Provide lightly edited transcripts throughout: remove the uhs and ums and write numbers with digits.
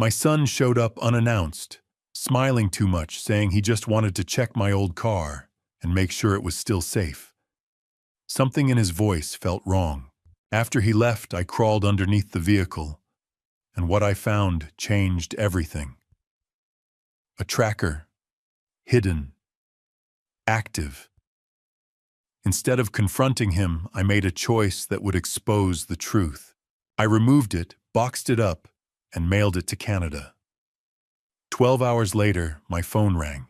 My son showed up unannounced, smiling too much, saying he just wanted to check my old car and make sure it was still safe. Something in his voice felt wrong. After he left, I crawled underneath the vehicle, and what I found changed everything. A tracker, hidden, active. Instead of confronting him, I made a choice that would expose the truth. I removed it, boxed it up, and mailed it to Canada. 12 hours later, my phone rang.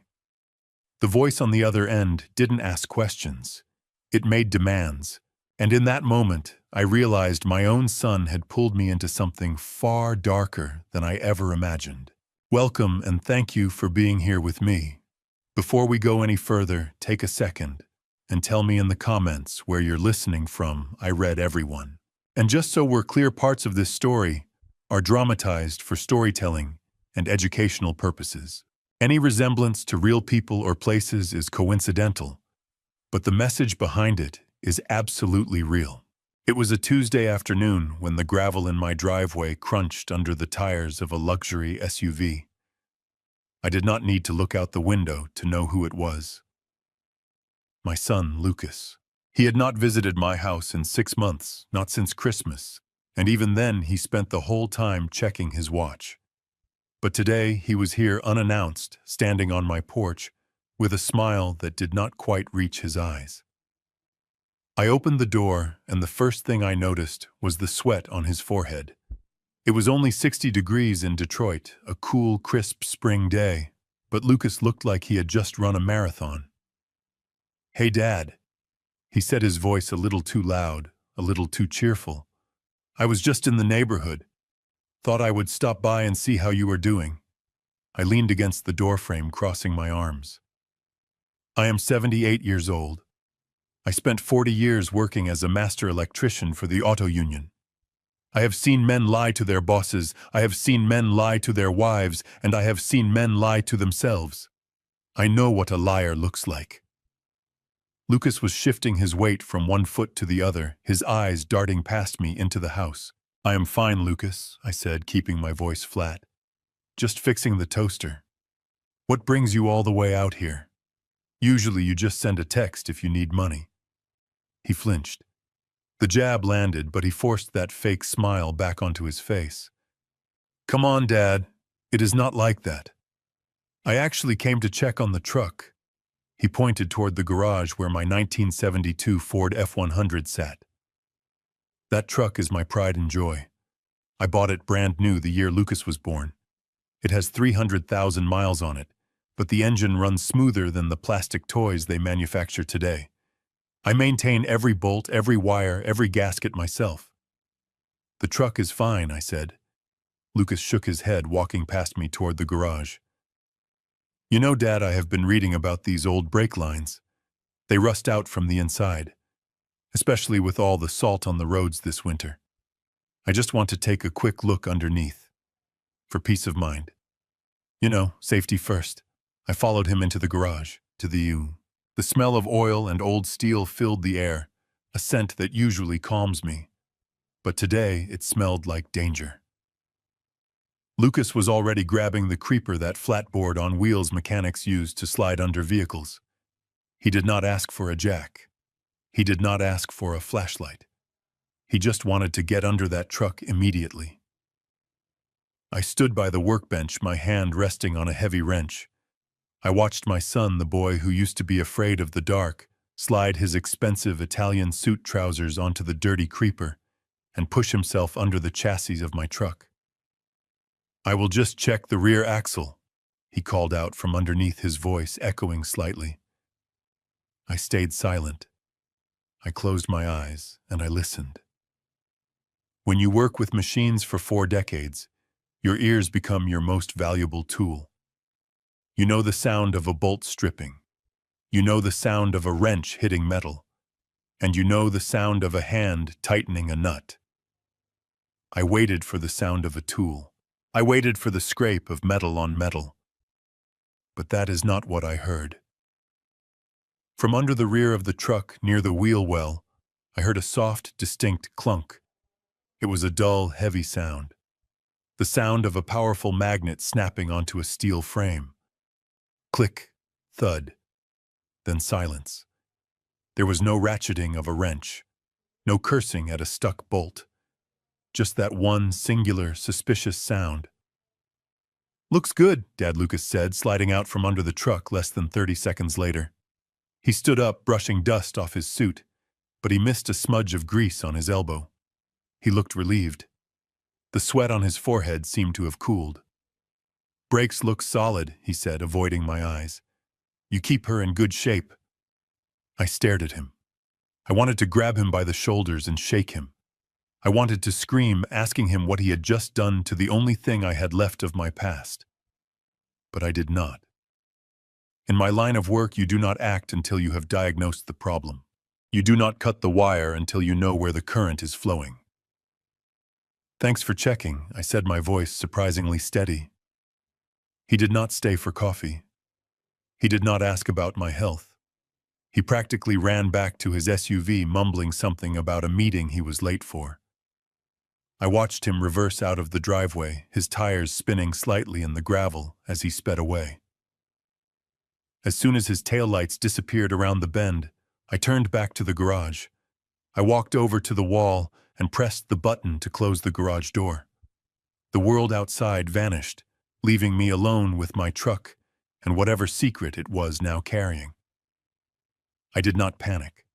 The voice on the other end didn't ask questions. It made demands, and in that moment, I realized my own son had pulled me into something far darker than I ever imagined. Welcome and thank you for being here with me. Before we go any further, take a second and tell me in the comments where you're listening from. I read everyone. And just so we're clear, parts of this story are dramatized for storytelling and educational purposes. Any resemblance to real people or places is coincidental, but the message behind it is absolutely real. It was a Tuesday afternoon when the gravel in my driveway crunched under the tires of a luxury SUV. I did not need to look out the window to know who it was. My son, Lucas. He had not visited my house in 6 months, not since Christmas, and even then he spent the whole time checking his watch. But today he was here unannounced, standing on my porch, with a smile that did not quite reach his eyes. I opened the door, and the first thing I noticed was the sweat on his forehead. It was only 60 degrees in Detroit, a cool, crisp spring day, but Lucas looked like he had just run a marathon. "Hey, Dad," he said, his voice a little too loud, a little too cheerful. "I was just in the neighborhood. Thought I would stop by and see how you were doing." I leaned against the doorframe, crossing my arms. I am 78 years old. I spent 40 years working as a master electrician for the auto union. I have seen men lie to their bosses, I have seen men lie to their wives, and I have seen men lie to themselves. I know what a liar looks like. Lucas was shifting his weight from one foot to the other, his eyes darting past me into the house. "I am fine, Lucas," I said, keeping my voice flat. "Just fixing the toaster. What brings you all the way out here? Usually you just send a text if you need money." He flinched. The jab landed, but he forced that fake smile back onto his face. "Come on, Dad. It is not like that. I actually came to check on the truck." He pointed toward the garage where my 1972 Ford F-100 sat. "That truck is my pride and joy. I bought it brand new the year Lucas was born. It has 300,000 miles on it, but the engine runs smoother than the plastic toys they manufacture today. I maintain every bolt, every wire, every gasket myself." "The truck is fine," I said. Lucas shook his head, walking past me toward the garage. "You know, Dad, I have been reading about these old brake lines. They rust out from the inside, especially with all the salt on the roads this winter. I just want to take a quick look underneath, for peace of mind. You know, safety first." I followed him into the garage, to the U. The smell of oil and old steel filled the air, a scent that usually calms me. But today it smelled like danger. Lucas was already grabbing the creeper, that flatboard on wheels mechanics use to slide under vehicles. He did not ask for a jack. He did not ask for a flashlight. He just wanted to get under that truck immediately. I stood by the workbench, my hand resting on a heavy wrench. I watched my son, the boy who used to be afraid of the dark, slide his expensive Italian suit trousers onto the dirty creeper and push himself under the chassis of my truck. "I will just check the rear axle," he called out from underneath, his voice echoing slightly. I stayed silent. I closed my eyes and I listened. When you work with machines for 4 decades, your ears become your most valuable tool. You know the sound of a bolt stripping. You know the sound of a wrench hitting metal. And you know the sound of a hand tightening a nut. I waited for the sound of a tool. I waited for the scrape of metal on metal. But that is not what I heard. From under the rear of the truck, near the wheel well, I heard a soft, distinct clunk. It was a dull, heavy sound. the sound of a powerful magnet snapping onto a steel frame. Click, thud, then silence. There was no ratcheting of a wrench, no cursing at a stuck bolt. Just that one singular, suspicious sound. "Looks good," Dad Lucas said, sliding out from under the truck less than 30 seconds later. He stood up, brushing dust off his suit, but he missed a smudge of grease on his elbow. He looked relieved. The sweat on his forehead seemed to have cooled. "Brakes look solid," he said, avoiding my eyes. "You keep her in good shape." I stared at him. I wanted to grab him by the shoulders and shake him. I wanted to scream, asking him what he had just done to the only thing I had left of my past. But I did not. In my line of work, you do not act until you have diagnosed the problem. You do not cut the wire until you know where the current is flowing. "Thanks for checking," I said, my voice surprisingly steady. He did not stay for coffee. He did not ask about my health. He practically ran back to his SUV, mumbling something about a meeting he was late for. I watched him reverse out of the driveway, his tires spinning slightly in the gravel as he sped away. As soon as his taillights disappeared around the bend, I turned back to the garage. I walked over to the wall and pressed the button to close the garage door. The world outside vanished, leaving me alone with my truck and whatever secret it was now carrying. I did not panic.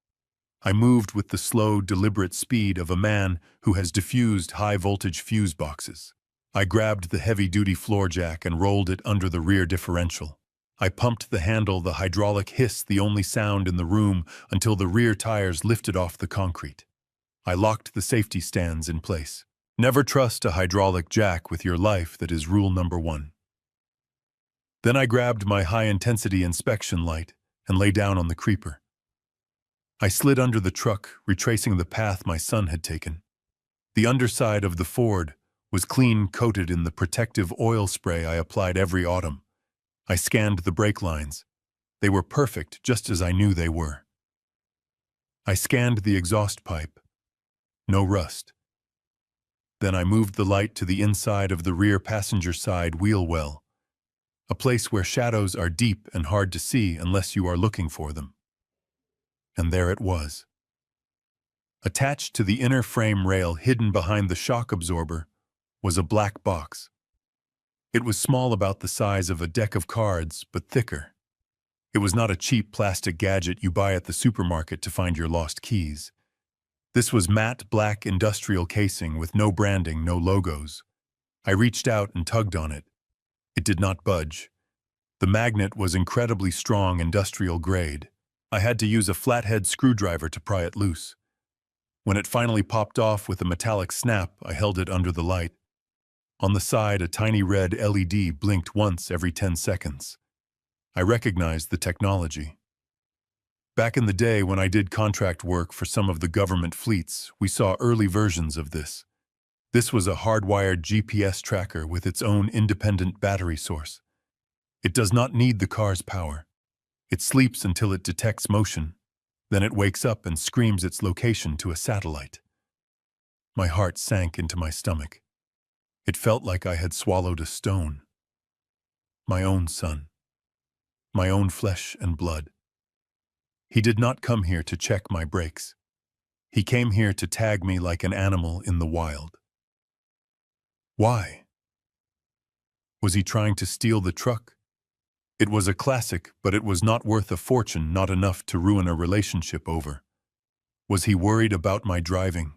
I moved with the slow, deliberate speed of a man who has diffused high-voltage fuse boxes. I grabbed the heavy-duty floor jack and rolled it under the rear differential. I pumped the handle, the hydraulic hiss the only sound in the room, until the rear tires lifted off the concrete. I locked the safety stands in place. Never trust a hydraulic jack with your life, that is rule number 1. Then I grabbed my high-intensity inspection light and lay down on the creeper. I slid under the truck, retracing the path my son had taken. The underside of the Ford was clean coated in the protective oil spray I applied every autumn. I scanned the brake lines. They were perfect, just as I knew they were. I scanned the exhaust pipe. No rust. Then I moved the light to the inside of the rear passenger side wheel well, a place where shadows are deep and hard to see unless you are looking for them. And there it was. Attached to the inner frame rail hidden behind the shock absorber was a black box. It was small, about the size of a deck of cards, but thicker. It was not a cheap plastic gadget you buy at the supermarket to find your lost keys. This was matte black industrial casing with no branding, no logos. I reached out and tugged on it. It did not budge. The magnet was incredibly strong, industrial grade. I had to use a flathead screwdriver to pry it loose. When it finally popped off with a metallic snap, I held it under the light. On the side, a tiny red LED blinked once every 10 seconds. I recognized the technology. Back in the day when I did contract work for some of the government fleets, we saw early versions of this. This was a hardwired GPS tracker with its own independent battery source. It does not need the car's power. It sleeps until it detects motion. Then it wakes up and screams its location to a satellite. My heart sank into my stomach. It felt like I had swallowed a stone. My own son. My own flesh and blood. He did not come here to check my brakes. He came here to tag me like an animal in the wild. Why? Was he trying to steal the truck? It was a classic, but it was not worth a fortune, not enough to ruin a relationship over. Was he worried about my driving?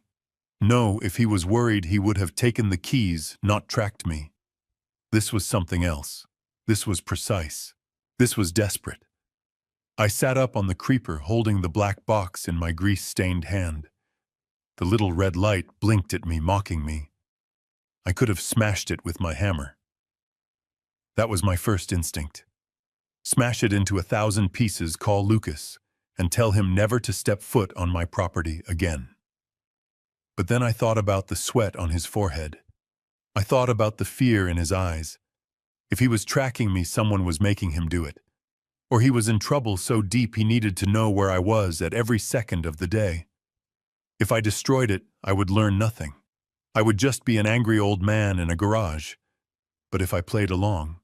No, if he was worried, he would have taken the keys, not tracked me. This was something else. This was precise. This was desperate. I sat up on the creeper, holding the black box in my grease-stained hand. The little red light blinked at me, mocking me. I could have smashed it with my hammer. That was my first instinct. Smash it into 1,000 pieces, call Lucas, and tell him never to step foot on my property again. But then I thought about the sweat on his forehead. I thought about the fear in his eyes. If he was tracking me, someone was making him do it. Or he was in trouble so deep he needed to know where I was at every second of the day. If I destroyed it, I would learn nothing. I would just be an angry old man in a garage. But if I played along,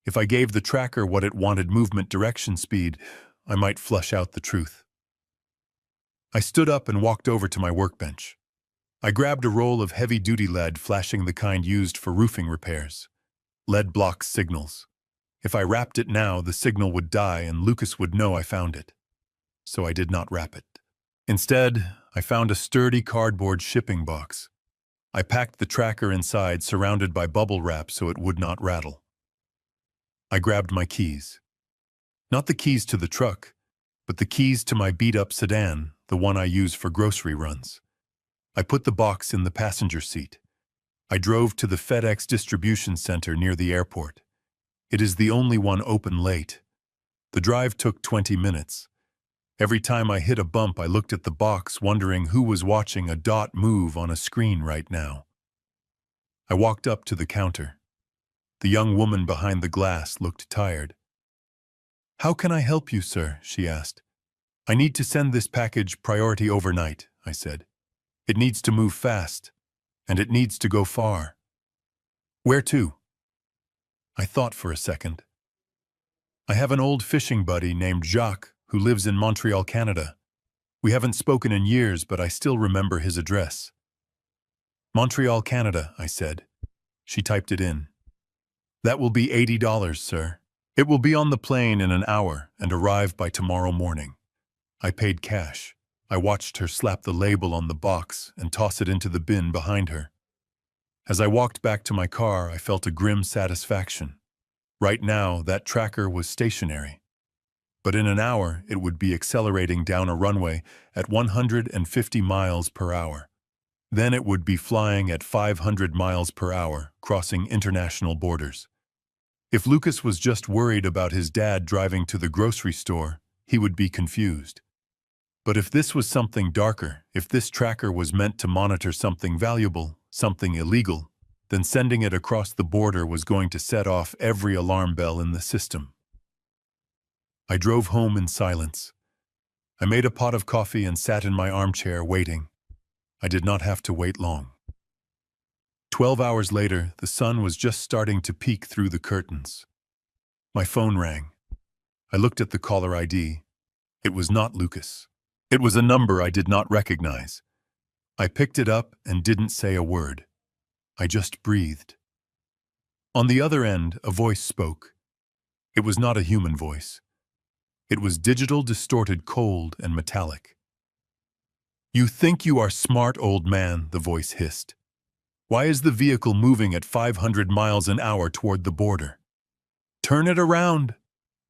if I gave the tracker what it wanted, movement, direction, speed, I might flush out the truth. I stood up and walked over to my workbench. I grabbed a roll of heavy-duty lead, flashing the kind used for roofing repairs. Lead blocks signals. If I wrapped it now, the signal would die and Lucas would know I found it. So I did not wrap it. Instead, I found a sturdy cardboard shipping box. I packed the tracker inside, surrounded by bubble wrap so it would not rattle. I grabbed my keys. Not the keys to the truck, but the keys to my beat-up sedan, the one I use for grocery runs. I put the box in the passenger seat. I drove to the FedEx distribution center near the airport. It is the only one open late. The drive took 20 minutes. Every time I hit a bump, I looked at the box, wondering who was watching a dot move on a screen right now. I walked up to the counter. The young woman behind the glass looked tired. "How can I help you, sir?" she asked. "I need to send this package priority overnight," I said. "It needs to move fast, and it needs to go far." "Where to?" I thought for a second. "I have an old fishing buddy named Jacques who lives in Montreal, Canada. We haven't spoken in years, but I still remember his address." "Montreal, Canada," I said. She typed it in. "That will be $80, sir. It will be on the plane in an hour and arrive by tomorrow morning." I paid cash. I watched her slap the label on the box and toss it into the bin behind her. As I walked back to my car, I felt a grim satisfaction. Right now, that tracker was stationary. But in an hour, it would be accelerating down a runway at 150 miles per hour. Then it would be flying at 500 miles per hour, crossing international borders. If Lucas was just worried about his dad driving to the grocery store, he would be confused. But if this was something darker, if this tracker was meant to monitor something valuable, something illegal, then sending it across the border was going to set off every alarm bell in the system. I drove home in silence. I made a pot of coffee and sat in my armchair waiting. I did not have to wait long. 12 hours later, the sun was just starting to peek through the curtains. My phone rang. I looked at the caller ID. It was not Lucas. It was a number I did not recognize. I picked it up and didn't say a word. I just breathed. On the other end, a voice spoke. It was not a human voice. It was digital, distorted, cold, and metallic. "You think you are smart, old man," the voice hissed. "Why is the vehicle moving at 500 miles an hour toward the border? Turn it around!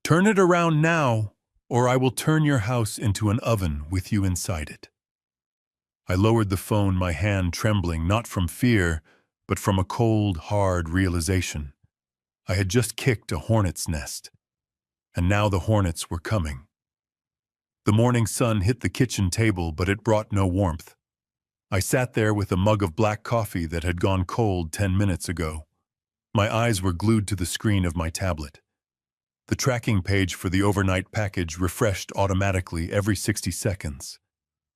Turn it around now, or I will turn your house into an oven with you inside it." I lowered the phone, my hand trembling, not from fear, but from a cold, hard realization. I had just kicked a hornet's nest, and now the hornets were coming. The morning sun hit the kitchen table, but it brought no warmth. I sat there with a mug of black coffee that had gone cold 10 minutes ago. My eyes were glued to the screen of my tablet. The tracking page for the overnight package refreshed automatically every 60 seconds.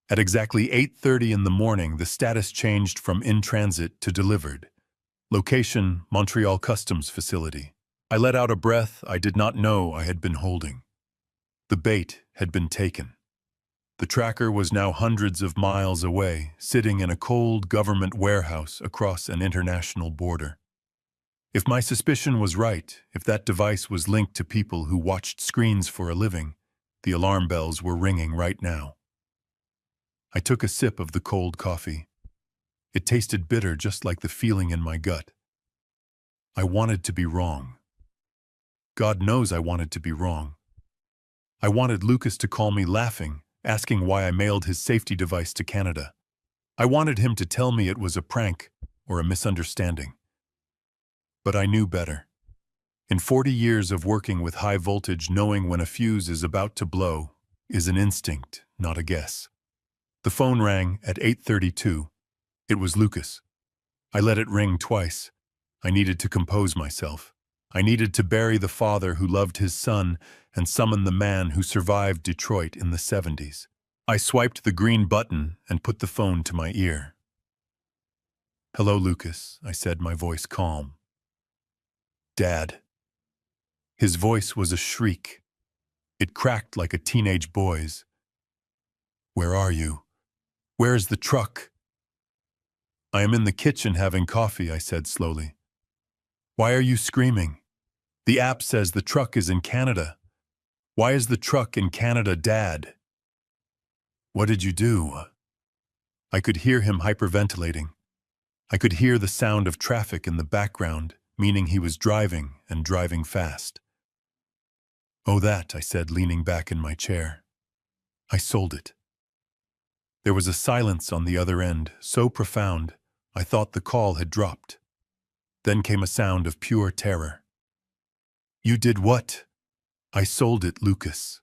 At exactly 8:30 in the morning, the status changed from in transit to delivered. Location, Montreal Customs Facility. I let out a breath I did not know I had been holding. The bait had been taken. The tracker was now hundreds of miles away, sitting in a cold government warehouse across an international border. If my suspicion was right, if that device was linked to people who watched screens for a living, the alarm bells were ringing right now. I took a sip of the cold coffee. It tasted bitter, just like the feeling in my gut. I wanted to be wrong. God knows I wanted to be wrong. I wanted Lucas to call me laughing, asking why I mailed his safety device to Canada. I wanted him to tell me it was a prank or a misunderstanding. But I knew better. In 40 years of working with high voltage, knowing when a fuse is about to blow is an instinct, not a guess. The phone rang at 8:32. It was Lucas. I let it ring twice. I needed to compose myself. I needed to bury the father who loved his son and summon the man who survived Detroit in the 70s. I swiped the green button and put the phone to my ear. "Hello, Lucas," I said, my voice calm. "Dad." His voice was a shriek. It cracked like a teenage boy's. "Where are you? Where is the truck?" "I am in the kitchen having coffee," I said slowly. "Why are you screaming? The app says the truck is in Canada. Why is the truck in Canada, Dad?" "What did you do?" I could hear him hyperventilating. I could hear the sound of traffic in the background, meaning he was driving and driving fast. "Oh, that," I said, leaning back in my chair. "I sold it." There was a silence on the other end, so profound, I thought the call had dropped. Then came a sound of pure terror. "You did what?" "I sold it, Lucas.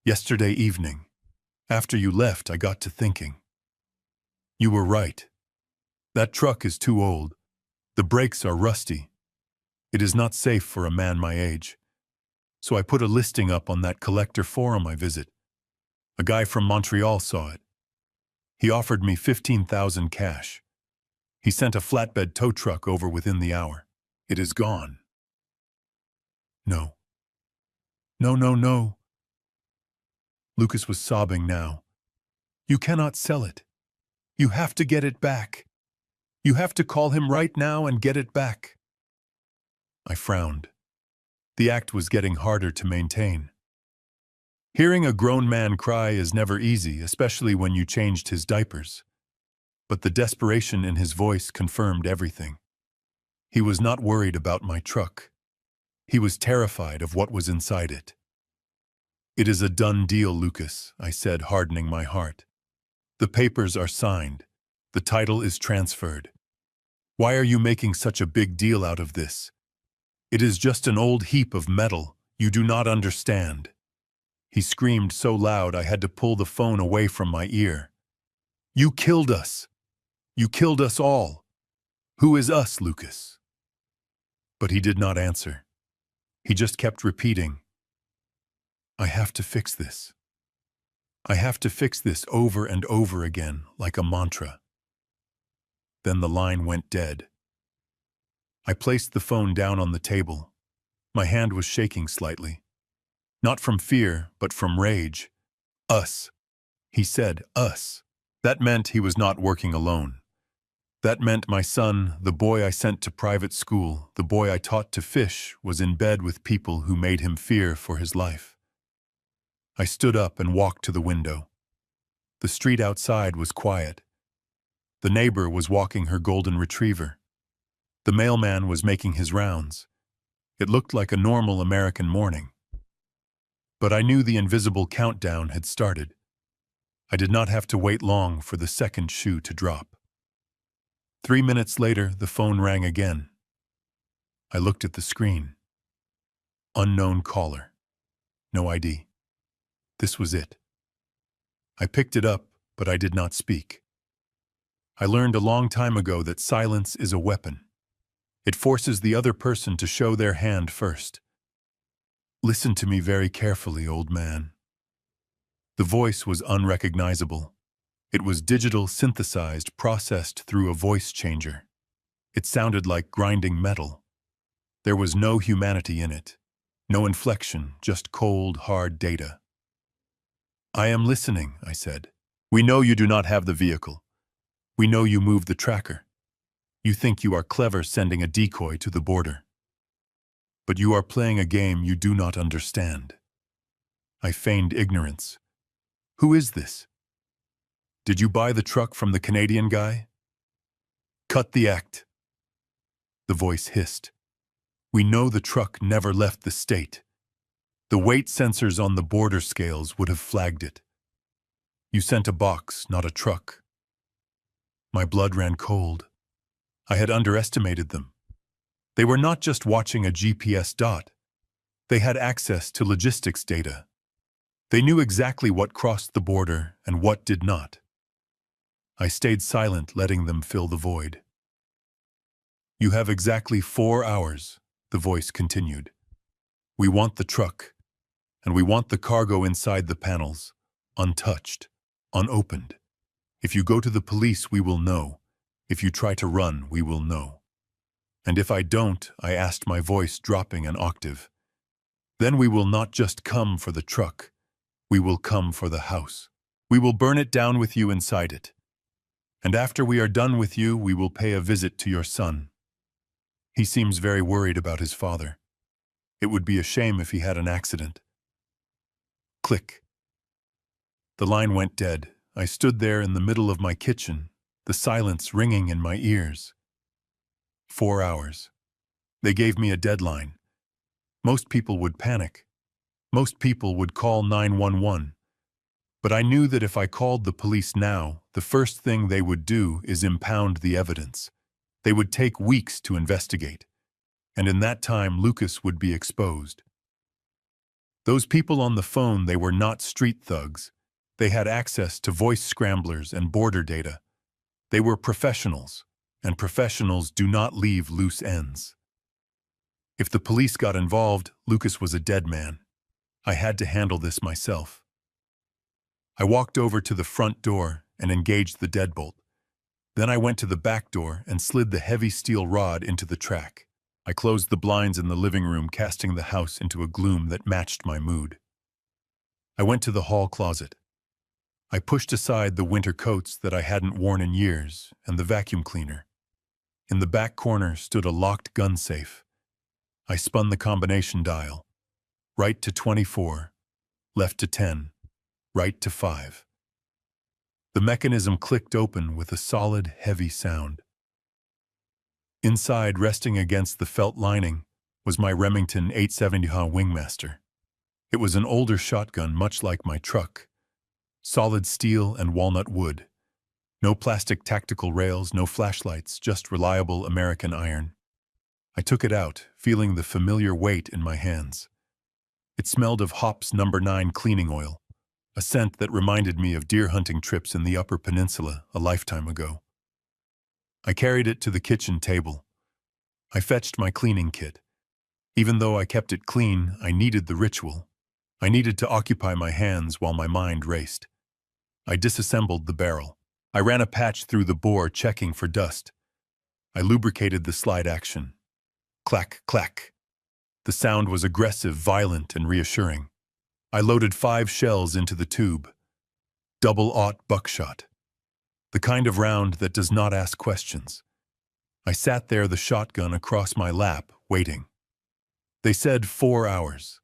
Yesterday evening. After you left, I got to thinking. You were right. That truck is too old. The brakes are rusty. It is not safe for a man my age. So I put a listing up on that collector forum I visit. A guy from Montreal saw it. He offered me $15,000 cash. He sent a flatbed tow truck over within the hour. It is gone." "No. No, no, no." Lucas was sobbing now. "You cannot sell it. You have to get it back. You have to call him right now and get it back." I frowned. The act was getting harder to maintain. Hearing a grown man cry is never easy, especially when you changed his diapers. But the desperation in his voice confirmed everything. He was not worried about my truck. He was terrified of what was inside it. "It is a done deal, Lucas," I said, hardening my heart. "The papers are signed. The title is transferred. Why are you making such a big deal out of this? It is just an old heap of metal. You do not understand." He screamed so loud I had to pull the phone away from my ear. "You killed us. You killed us all. Who is us, Lucas?" But he did not answer. He just kept repeating, "I have to fix this. I have to fix this," over and over again, like a mantra. Then the line went dead. I placed the phone down on the table. My hand was shaking slightly. Not from fear, but from rage. "Us." He said, "us." That meant he was not working alone. That meant my son, the boy I sent to private school, the boy I taught to fish, was in bed with people who made him fear for his life. I stood up and walked to the window. The street outside was quiet. The neighbor was walking her golden retriever. The mailman was making his rounds. It looked like a normal American morning. But I knew the invisible countdown had started. I did not have to wait long for the second shoe to drop. 3 minutes later, the phone rang again. I looked at the screen. Unknown caller. No ID. This was it. I picked it up, but I did not speak. I learned a long time ago that silence is a weapon. It forces the other person to show their hand first. "Listen to me very carefully, old man." The voice was unrecognizable. It was digital, synthesized, processed through a voice changer. It sounded like grinding metal. There was no humanity in it. No inflection, just cold, hard data. "I am listening," I said. "We know you do not have the vehicle. We know you moved the tracker. You think you are clever sending a decoy to the border. But you are playing a game you do not understand." I feigned ignorance. "Who is this? Did you buy the truck from the Canadian guy?" "Cut the act." The voice hissed. "We know the truck never left the state. The weight sensors on the border scales would have flagged it. You sent a box, not a truck." My blood ran cold. I had underestimated them. They were not just watching a GPS dot. They had access to logistics data. They knew exactly what crossed the border and what did not. I stayed silent, letting them fill the void. "You have exactly 4 hours," the voice continued. "We want the truck, and we want the cargo inside the panels, untouched, unopened. If you go to the police, we will know. If you try to run, we will know. And if I don't, I asked, my voice dropping an octave, then we will not just come for the truck, we will come for the house. We will burn it down with you inside it. And after we are done with you, we will pay a visit to your son. He seems very worried about his father. It would be a shame if he had an accident. Click. The line went dead. I stood there in the middle of my kitchen, the silence ringing in my ears. 4 hours. They gave me a deadline. Most people would panic. Most people would call 911. But I knew that if I called the police now, the first thing they would do is impound the evidence. They would take weeks to investigate. And in that time, Lucas would be exposed. Those people on the phone, they were not street thugs. They had access to voice scramblers and border data. They were professionals, and professionals do not leave loose ends. If the police got involved, Lucas was a dead man. I had to handle this myself. I walked over to the front door and engaged the deadbolt. Then I went to the back door and slid the heavy steel rod into the track. I closed the blinds in the living room, casting the house into a gloom that matched my mood. I went to the hall closet. I pushed aside the winter coats that I hadn't worn in years and the vacuum cleaner. In the back corner stood a locked gun safe. I spun the combination dial. Right to 24, left to 10, right to 5. The mechanism clicked open with a solid, heavy sound. Inside, resting against the felt lining, was my Remington 870 Wingmaster. It was an older shotgun, much like my truck. Solid steel and walnut wood. No plastic tactical rails, no flashlights, just reliable American iron. I took it out, feeling the familiar weight in my hands. It smelled of Hop's No. 9 cleaning oil, a scent that reminded me of deer hunting trips in the Upper Peninsula a lifetime ago. I carried it to the kitchen table. I fetched my cleaning kit. Even though I kept it clean, I needed the ritual. I needed to occupy my hands while my mind raced. I disassembled the barrel. I ran a patch through the bore, checking for dust. I lubricated the slide action. Clack, clack. The sound was aggressive, violent, and reassuring. I loaded 5 shells into the tube. Double-aught buckshot. The kind of round that does not ask questions. I sat there, the shotgun across my lap, waiting. They said 4 hours,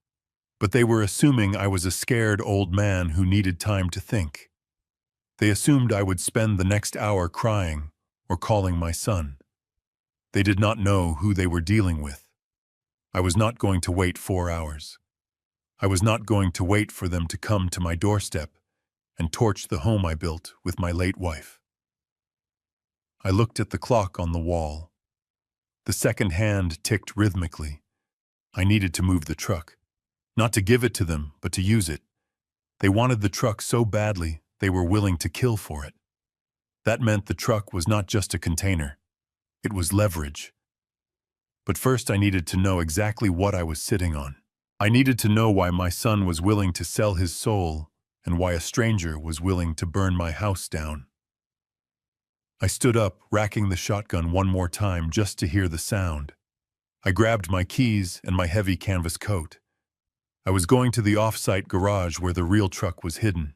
but they were assuming I was a scared old man who needed time to think. They assumed I would spend the next hour crying or calling my son. They did not know who they were dealing with. I was not going to wait 4 hours. I was not going to wait for them to come to my doorstep and torch the home I built with my late wife. I looked at the clock on the wall. The second hand ticked rhythmically. I needed to move the truck. Not to give it to them, but to use it. They wanted the truck so badly, they were willing to kill for it. That meant the truck was not just a container. It was leverage. But first I needed to know exactly what I was sitting on. I needed to know why my son was willing to sell his soul and why a stranger was willing to burn my house down. I stood up, racking the shotgun one more time just to hear the sound. I grabbed my keys and my heavy canvas coat. I was going to the off-site garage where the real truck was hidden.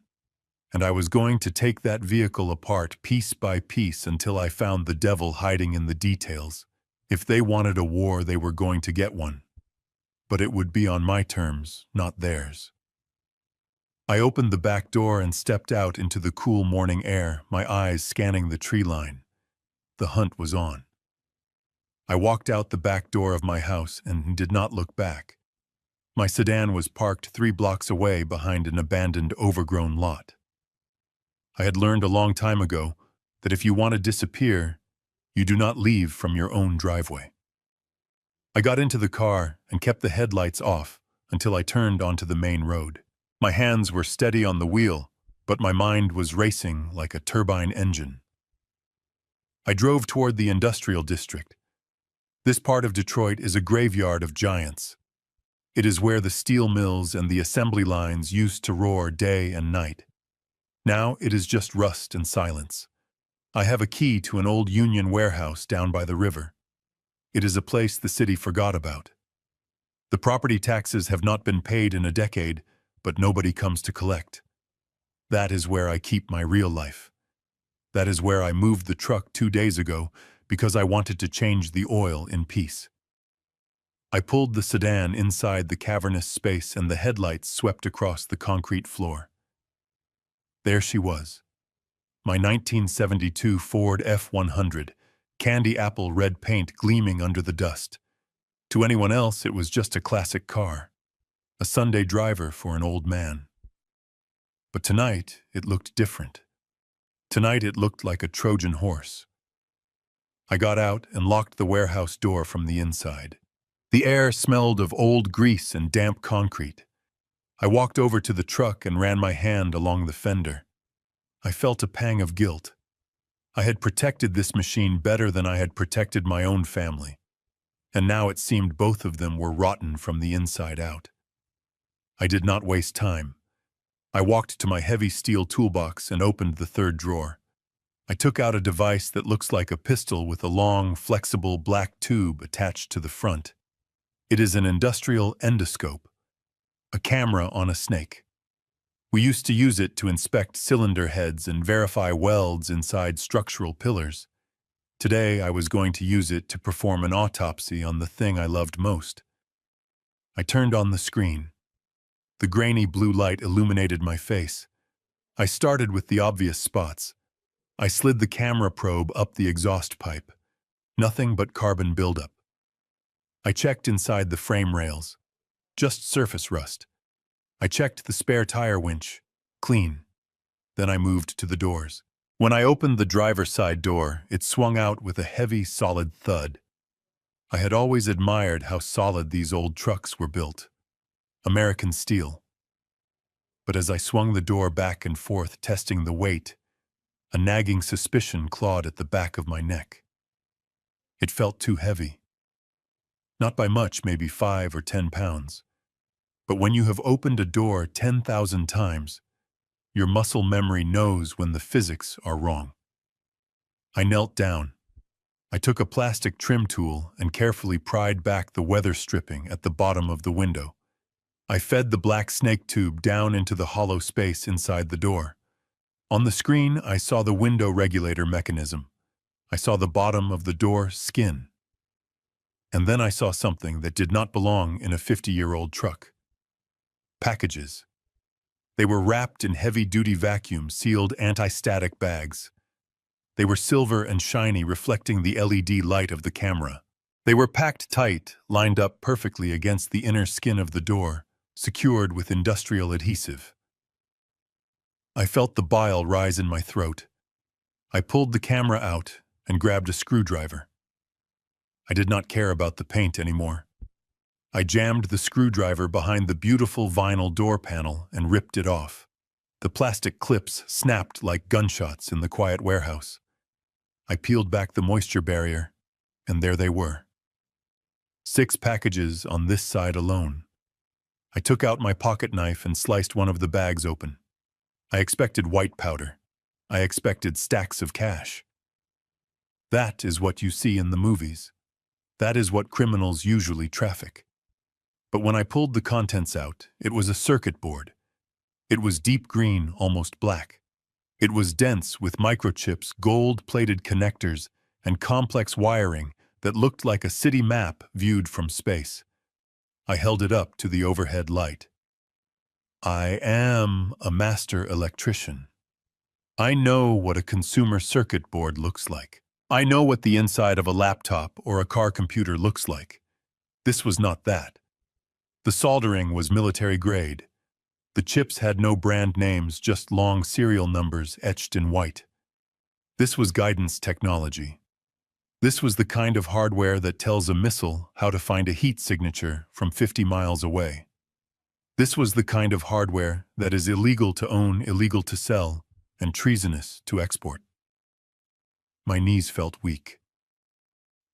And I was going to take that vehicle apart piece by piece until I found the devil hiding in the details. If they wanted a war, they were going to get one. But it would be on my terms, not theirs. I opened the back door and stepped out into the cool morning air, my eyes scanning the tree line. The hunt was on. I walked out the back door of my house and did not look back. My sedan was parked 3 blocks away behind an abandoned, overgrown lot. I had learned a long time ago that if you want to disappear, you do not leave from your own driveway. I got into the car and kept the headlights off until I turned onto the main road. My hands were steady on the wheel, but my mind was racing like a turbine engine. I drove toward the industrial district. This part of Detroit is a graveyard of giants. It is where the steel mills and the assembly lines used to roar day and night. Now it is just rust and silence. I have a key to an old Union warehouse down by the river. It is a place the city forgot about. The property taxes have not been paid in a decade, but nobody comes to collect. That is where I keep my real life. That is where I moved the truck 2 days ago because I wanted to change the oil in peace. I pulled the sedan inside the cavernous space and the headlights swept across the concrete floor. There she was. My 1972 Ford F-100, candy apple red paint gleaming under the dust. To anyone else, it was just a classic car, a Sunday driver for an old man. But tonight, it looked different. Tonight, it looked like a Trojan horse. I got out and locked the warehouse door from the inside. The air smelled of old grease and damp concrete. I walked over to the truck and ran my hand along the fender. I felt a pang of guilt. I had protected this machine better than I had protected my own family, and now it seemed both of them were rotten from the inside out. I did not waste time. I walked to my heavy steel toolbox and opened the third drawer. I took out a device that looks like a pistol with a long, flexible black tube attached to the front. It is an industrial endoscope, a camera on a snake. We used to use it to inspect cylinder heads and verify welds inside structural pillars. Today, I was going to use it to perform an autopsy on the thing I loved most. I turned on the screen. The grainy blue light illuminated my face. I started with the obvious spots. I slid the camera probe up the exhaust pipe. Nothing but carbon buildup. I checked inside the frame rails. Just surface rust. I checked the spare tire winch. Clean. Then I moved to the doors. When I opened the driver's side door, it swung out with a heavy, solid thud. I had always admired how solid these old trucks were built. American steel. But as I swung the door back and forth, testing the weight, a nagging suspicion clawed at the back of my neck. It felt too heavy. Not by much, maybe 5 or 10 pounds. But when you have opened a door 10,000 times, your muscle memory knows when the physics are wrong. I knelt down. I took a plastic trim tool and carefully pried back the weather stripping at the bottom of the window. I fed the black snake tube down into the hollow space inside the door. On the screen, I saw the window regulator mechanism. I saw the bottom of the door skin. And then I saw something that did not belong in a 50-year-old truck. Packages. They were wrapped in heavy-duty vacuum-sealed anti-static bags. They were silver and shiny, reflecting the LED light of the camera. They were packed tight, lined up perfectly against the inner skin of the door, secured with industrial adhesive. I felt the bile rise in my throat. I pulled the camera out and grabbed a screwdriver. I did not care about the paint anymore. I jammed the screwdriver behind the beautiful vinyl door panel and ripped it off. The plastic clips snapped like gunshots in the quiet warehouse. I peeled back the moisture barrier, and there they were. 6 packages on this side alone. I took out my pocket knife and sliced one of the bags open. I expected white powder. I expected stacks of cash. That is what you see in the movies. That is what criminals usually traffic. But when I pulled the contents out, it was a circuit board. It was deep green, almost black. It was dense with microchips, gold-plated connectors, and complex wiring that looked like a city map viewed from space. I held it up to the overhead light. I am a master electrician. I know what a consumer circuit board looks like. I know what the inside of a laptop or a car computer looks like. This was not that. The soldering was military grade. The chips had no brand names, just long serial numbers etched in white. This was guidance technology. This was the kind of hardware that tells a missile how to find a heat signature from 50 miles away. This was the kind of hardware that is illegal to own, illegal to sell, and treasonous to export. My knees felt weak.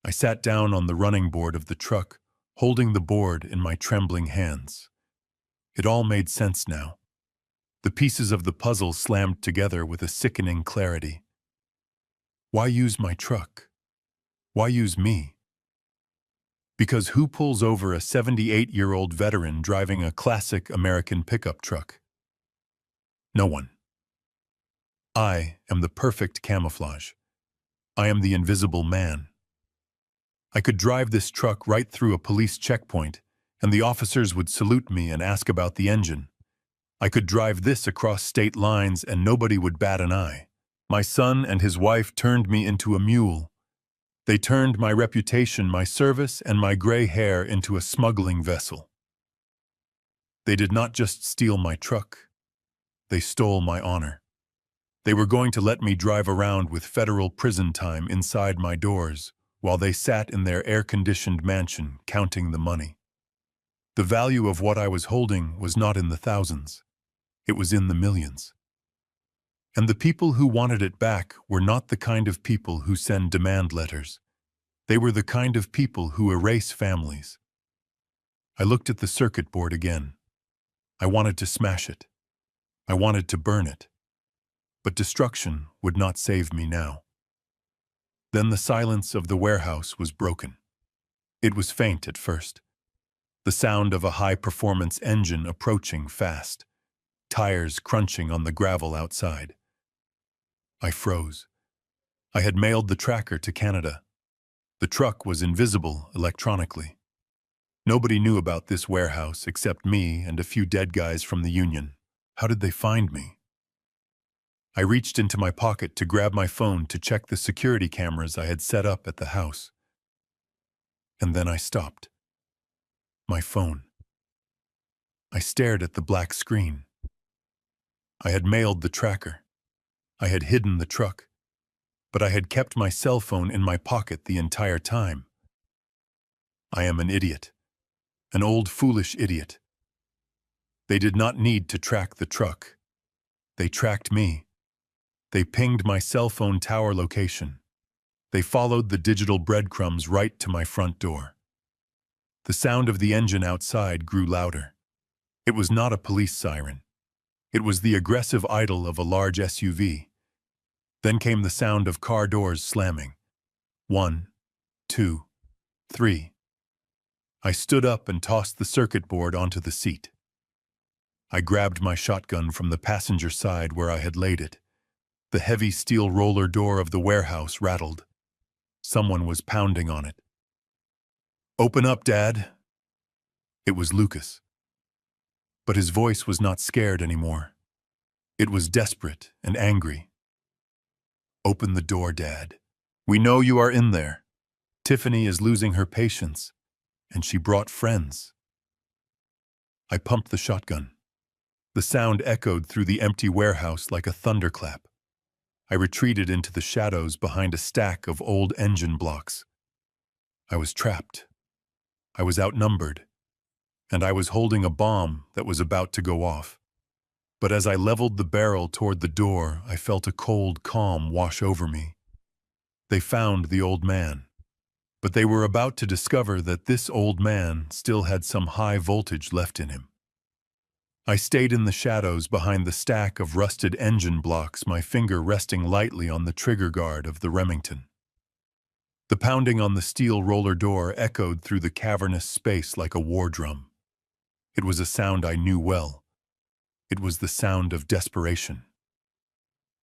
I sat down on the running board of the truck, holding the board in my trembling hands. It all made sense now. The pieces of the puzzle slammed together with a sickening clarity. Why use my truck? Why use me? Because who pulls over a 78-year-old veteran driving a classic American pickup truck? No one. I am the perfect camouflage. I am the invisible man. I could drive this truck right through a police checkpoint, and the officers would salute me and ask about the engine. I could drive this across state lines and nobody would bat an eye. My son and his wife turned me into a mule. They turned my reputation, my service, and my gray hair into a smuggling vessel. They did not just steal my truck. They stole my honor. They were going to let me drive around with federal prison time inside my doors while they sat in their air-conditioned mansion counting the money. The value of what I was holding was not in the thousands. It was in the millions. And the people who wanted it back were not the kind of people who send demand letters. They were the kind of people who erase families. I looked at the circuit board again. I wanted to smash it. I wanted to burn it. But destruction would not save me now. Then the silence of the warehouse was broken. It was faint at first. The sound of a high-performance engine approaching fast, tires crunching on the gravel outside. I froze. I had mailed the tracker to Canada. The truck was invisible electronically. Nobody knew about this warehouse except me and a few dead guys from the union. How did they find me? I reached into my pocket to grab my phone to check the security cameras I had set up at the house. And then I stopped. My phone. I stared at the black screen. I had mailed the tracker. I had hidden the truck. But I had kept my cell phone in my pocket the entire time. I am an idiot. An old foolish idiot. They did not need to track the truck. They tracked me. They pinged my cell phone tower location. They followed the digital breadcrumbs right to my front door. The sound of the engine outside grew louder. It was not a police siren. It was the aggressive idle of a large SUV. Then came the sound of car doors slamming. 1, 2, 3. I stood up and tossed the circuit board onto the seat. I grabbed my shotgun from the passenger side where I had laid it. The heavy steel roller door of the warehouse rattled. Someone was pounding on it. "Open up, Dad." It was Lucas. But his voice was not scared anymore. It was desperate and angry. "Open the door, Dad. We know you are in there. Tiffany is losing her patience, and she brought friends." I pumped the shotgun. The sound echoed through the empty warehouse like a thunderclap. I retreated into the shadows behind a stack of old engine blocks. I was trapped. I was outnumbered. And I was holding a bomb that was about to go off. But as I leveled the barrel toward the door, I felt a cold calm wash over me. They found the old man. But they were about to discover that this old man still had some high voltage left in him. I stayed in the shadows behind the stack of rusted engine blocks, my finger resting lightly on the trigger guard of the Remington. The pounding on the steel roller door echoed through the cavernous space like a war drum. It was a sound I knew well. It was the sound of desperation.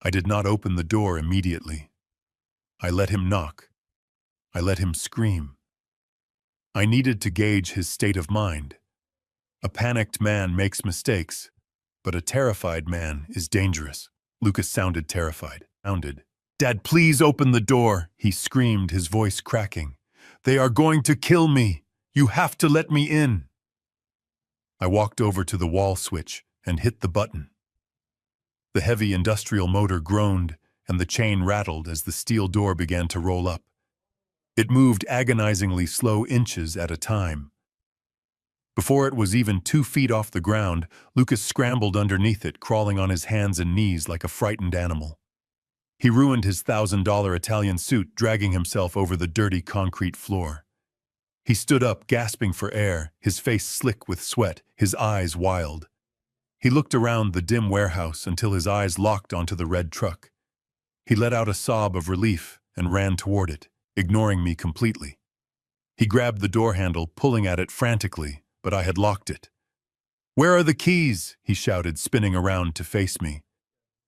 I did not open the door immediately. I let him knock. I let him scream. I needed to gauge his state of mind. A panicked man makes mistakes, but a terrified man is dangerous. Lucas sounded terrified. "Dad, please open the door," he screamed, his voice cracking. "They are going to kill me. You have to let me in." I walked over to the wall switch and hit the button. The heavy industrial motor groaned, and the chain rattled as the steel door began to roll up. It moved agonizingly slow inches at a time. Before it was even 2 feet off the ground, Lucas scrambled underneath it, crawling on his hands and knees like a frightened animal. He ruined his $1,000 Italian suit, dragging himself over the dirty concrete floor. He stood up, gasping for air, his face slick with sweat, his eyes wild. He looked around the dim warehouse until his eyes locked onto the red truck. He let out a sob of relief and ran toward it, ignoring me completely. He grabbed the door handle, pulling at it frantically, but I had locked it. "Where are the keys?" he shouted, spinning around to face me.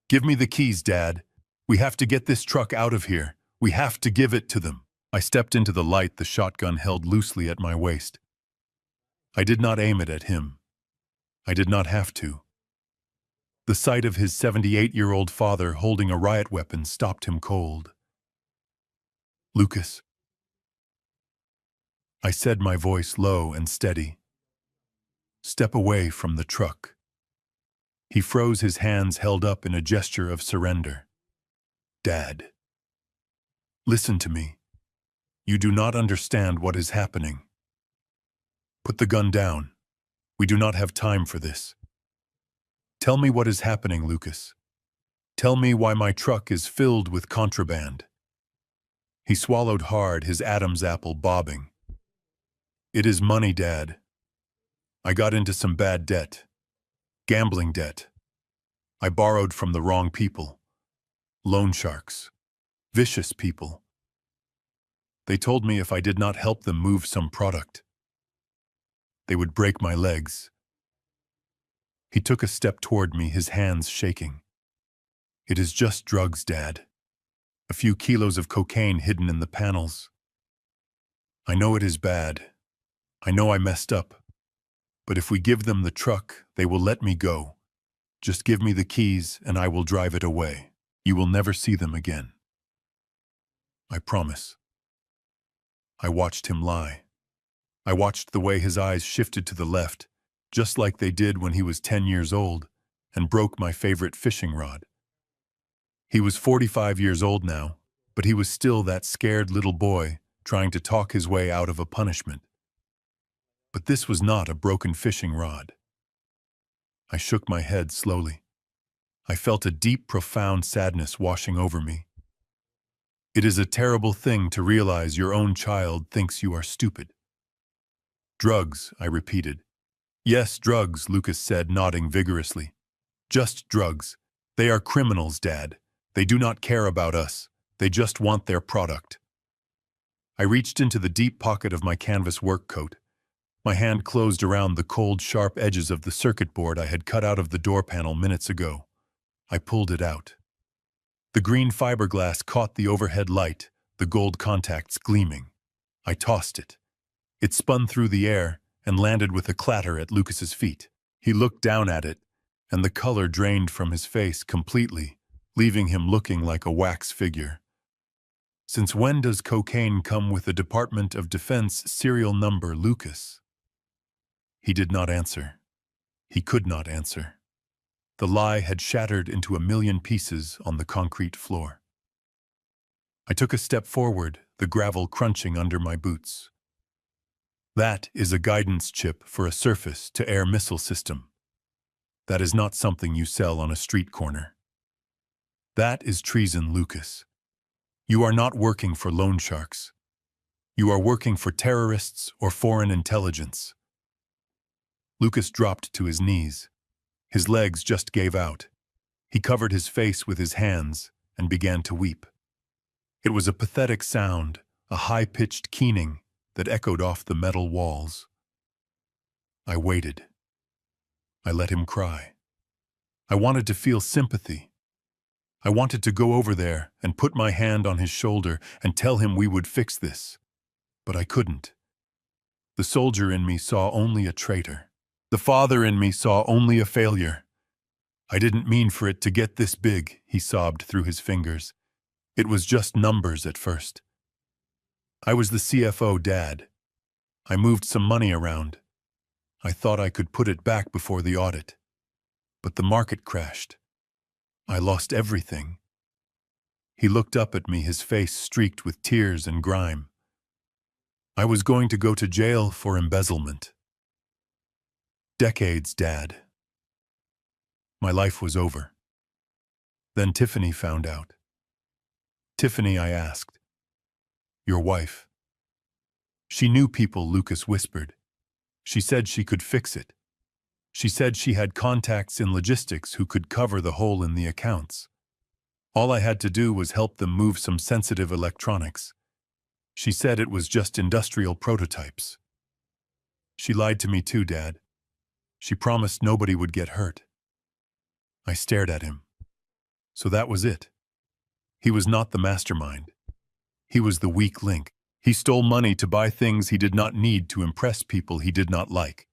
"Give me the keys, Dad. We have to get this truck out of here. We have to give it to them." I stepped into the light, the shotgun held loosely at my waist. I did not aim it at him. I did not have to. The sight of his 78-year-old father holding a riot weapon stopped him cold. "Lucas," I said, my voice low and steady. "Step away from the truck." He froze, his hands held up in a gesture of surrender. "Dad, listen to me. You do not understand what is happening. Put the gun down. We do not have time for this. Tell me what is happening, Lucas. Tell me why my truck is filled with contraband." He swallowed hard, his Adam's apple bobbing. "It is money, Dad. I got into some bad debt. Gambling debt. I borrowed from the wrong people. Loan sharks. Vicious people. They told me if I did not help them move some product, they would break my legs." He took a step toward me, his hands shaking. "It is just drugs, Dad. A few kilos of cocaine hidden in the panels. I know it is bad. I know I messed up. But if we give them the truck, they will let me go. Just give me the keys and I will drive it away. You will never see them again. I promise." I watched him lie. I watched the way his eyes shifted to the left, just like they did when he was 10 years old, and broke my favorite fishing rod. He was 45 years old now, but he was still that scared little boy trying to talk his way out of a punishment. But this was not a broken fishing rod. I shook my head slowly. I felt a deep, profound sadness washing over me. It is a terrible thing to realize your own child thinks you are stupid. "Drugs," I repeated. "Yes, drugs," Lucas said, nodding vigorously. "Just drugs. They are criminals, Dad. They do not care about us. They just want their product." I reached into the deep pocket of my canvas work coat. My hand closed around the cold, sharp edges of the circuit board I had cut out of the door panel minutes ago. I pulled it out. The green fiberglass caught the overhead light, the gold contacts gleaming. I tossed it. It spun through the air and landed with a clatter at Lucas's feet. He looked down at it, and the color drained from his face completely, leaving him looking like a wax figure. "Since when does cocaine come with a Department of Defense serial number, Lucas?" He did not answer. He could not answer. The lie had shattered into a million pieces on the concrete floor. I took a step forward, the gravel crunching under my boots. "That is a guidance chip for a surface-to-air missile system. That is not something you sell on a street corner. That is treason, Lucas. You are not working for loan sharks. You are working for terrorists or foreign intelligence." Lucas dropped to his knees. His legs just gave out. He covered his face with his hands and began to weep. It was a pathetic sound, a high-pitched keening that echoed off the metal walls. I waited. I let him cry. I wanted to feel sympathy. I wanted to go over there and put my hand on his shoulder and tell him we would fix this. But I couldn't. The soldier in me saw only a traitor. The father in me saw only a failure. "I didn't mean for it to get this big," he sobbed through his fingers. "It was just numbers at first. I was the CFO, Dad. I moved some money around. I thought I could put it back before the audit. But the market crashed. I lost everything." He looked up at me, his face streaked with tears and grime. "I was going to go to jail for embezzlement. Decades, Dad. My life was over. Then Tiffany found out." "Tiffany?" I asked. "Your wife." "She knew people," Lucas whispered. "She said she could fix it. She said she had contacts in logistics who could cover the hole in the accounts. All I had to do was help them move some sensitive electronics. She said it was just industrial prototypes. She lied to me too, Dad. She promised nobody would get hurt. I stared at him. So that was it. He was not the mastermind. He was the weak link. He stole money to buy things he did not need to impress people he did not like.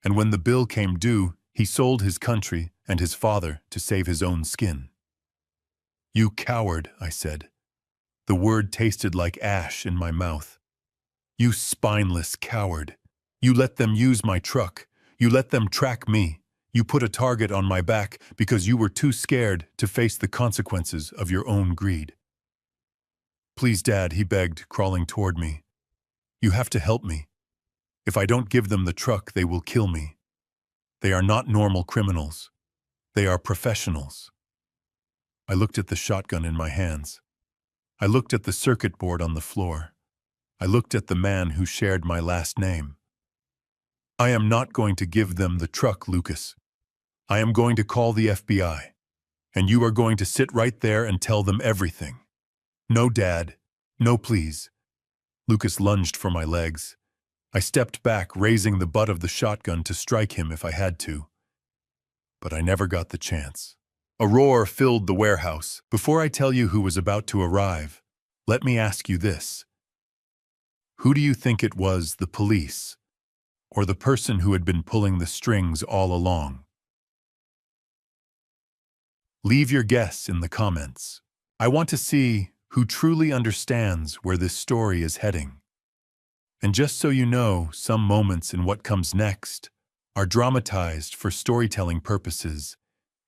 And when the bill came due, he sold his country and his father to save his own skin. You coward, I said. The word tasted like ash in my mouth. You spineless coward. You let them use my truck. You let them track me. You put a target on my back because you were too scared to face the consequences of your own greed. Please, Dad, he begged, crawling toward me. You have to help me. If I don't give them the truck, they will kill me. They are not normal criminals. They are professionals. I looked at the shotgun in my hands. I looked at the circuit board on the floor. I looked at the man who shared my last name. I am not going to give them the truck, Lucas. I am going to call the FBI. And you are going to sit right there and tell them everything. No, Dad. No, please. Lucas lunged for my legs. I stepped back, raising the butt of the shotgun to strike him if I had to. But I never got the chance. A roar filled the warehouse. Before I tell you who was about to arrive, let me ask you this. Who do you think it was, the police, or the person who had been pulling the strings all along? Leave your guess in the comments. I want to see who truly understands where this story is heading. And just so you know, some moments in what comes next are dramatized for storytelling purposes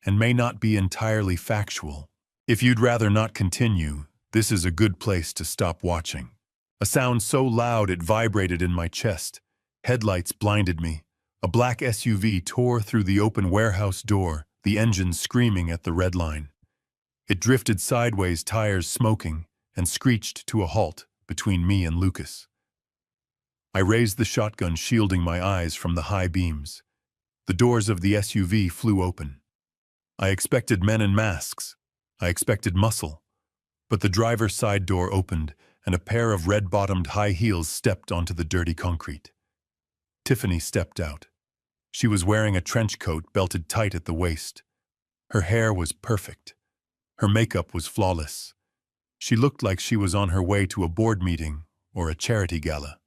and may not be entirely factual. If you'd rather not continue, this is a good place to stop watching. A sound so loud it vibrated in my chest. Headlights blinded me. A black SUV tore through the open warehouse door, the engine screaming at the red line. It drifted sideways, tires smoking, and screeched to a halt between me and Lucas. I raised the shotgun, shielding my eyes from the high beams. The doors of the SUV flew open. I expected men in masks. I expected muscle. But the driver's side door opened, and a pair of red-bottomed high heels stepped onto the dirty concrete. Tiffany stepped out. She was wearing a trench coat belted tight at the waist. Her hair was perfect. Her makeup was flawless. She looked like she was on her way to a board meeting or a charity gala.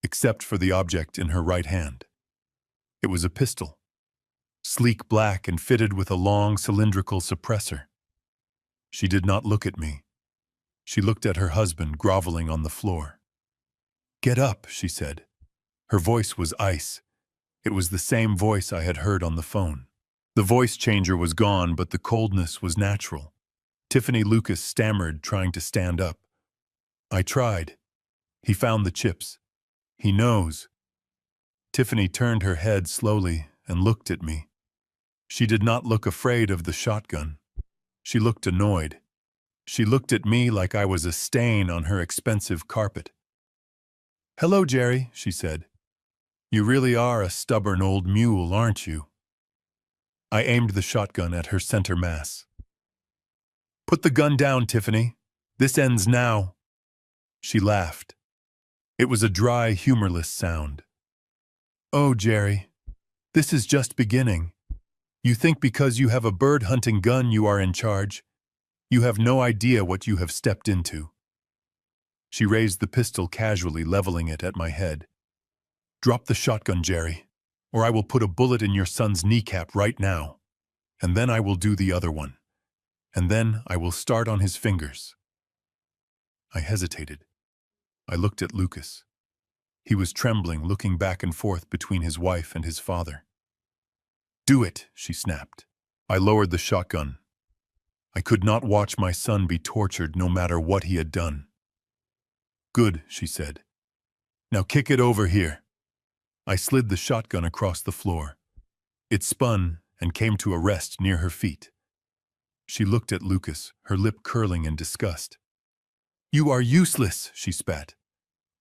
Except for the object in her right hand. It was a pistol. Sleek black and fitted with a long cylindrical suppressor. She did not look at me. She looked at her husband groveling on the floor. "Get up," she said. Her voice was ice. It was the same voice I had heard on the phone. The voice changer was gone, but the coldness was natural. Tiffany Lucas stammered, trying to stand up. I tried. He found the chips. He knows. Tiffany turned her head slowly and looked at me. She did not look afraid of the shotgun. She looked annoyed. She looked at me like I was a stain on her expensive carpet. "Hello, Jerry," she said. "You really are a stubborn old mule, aren't you?" I aimed the shotgun at her center mass. "Put the gun down, Tiffany. This ends now." She laughed. It was a dry, humorless sound. "Oh, Jerry, this is just beginning. You think because you have a bird-hunting gun you are in charge. You have no idea what you have stepped into." She raised the pistol casually, leveling it at my head. "Drop the shotgun, Jerry, or I will put a bullet in your son's kneecap right now. And then I will do the other one. And then I will start on his fingers." I hesitated. I looked at Lucas. He was trembling, looking back and forth between his wife and his father. "Do it," she snapped. I lowered the shotgun. I could not watch my son be tortured no matter what he had done. "Good," she said. "Now kick it over here." I slid the shotgun across the floor. It spun and came to a rest near her feet. She looked at Lucas, her lip curling in disgust. "You are useless," she spat.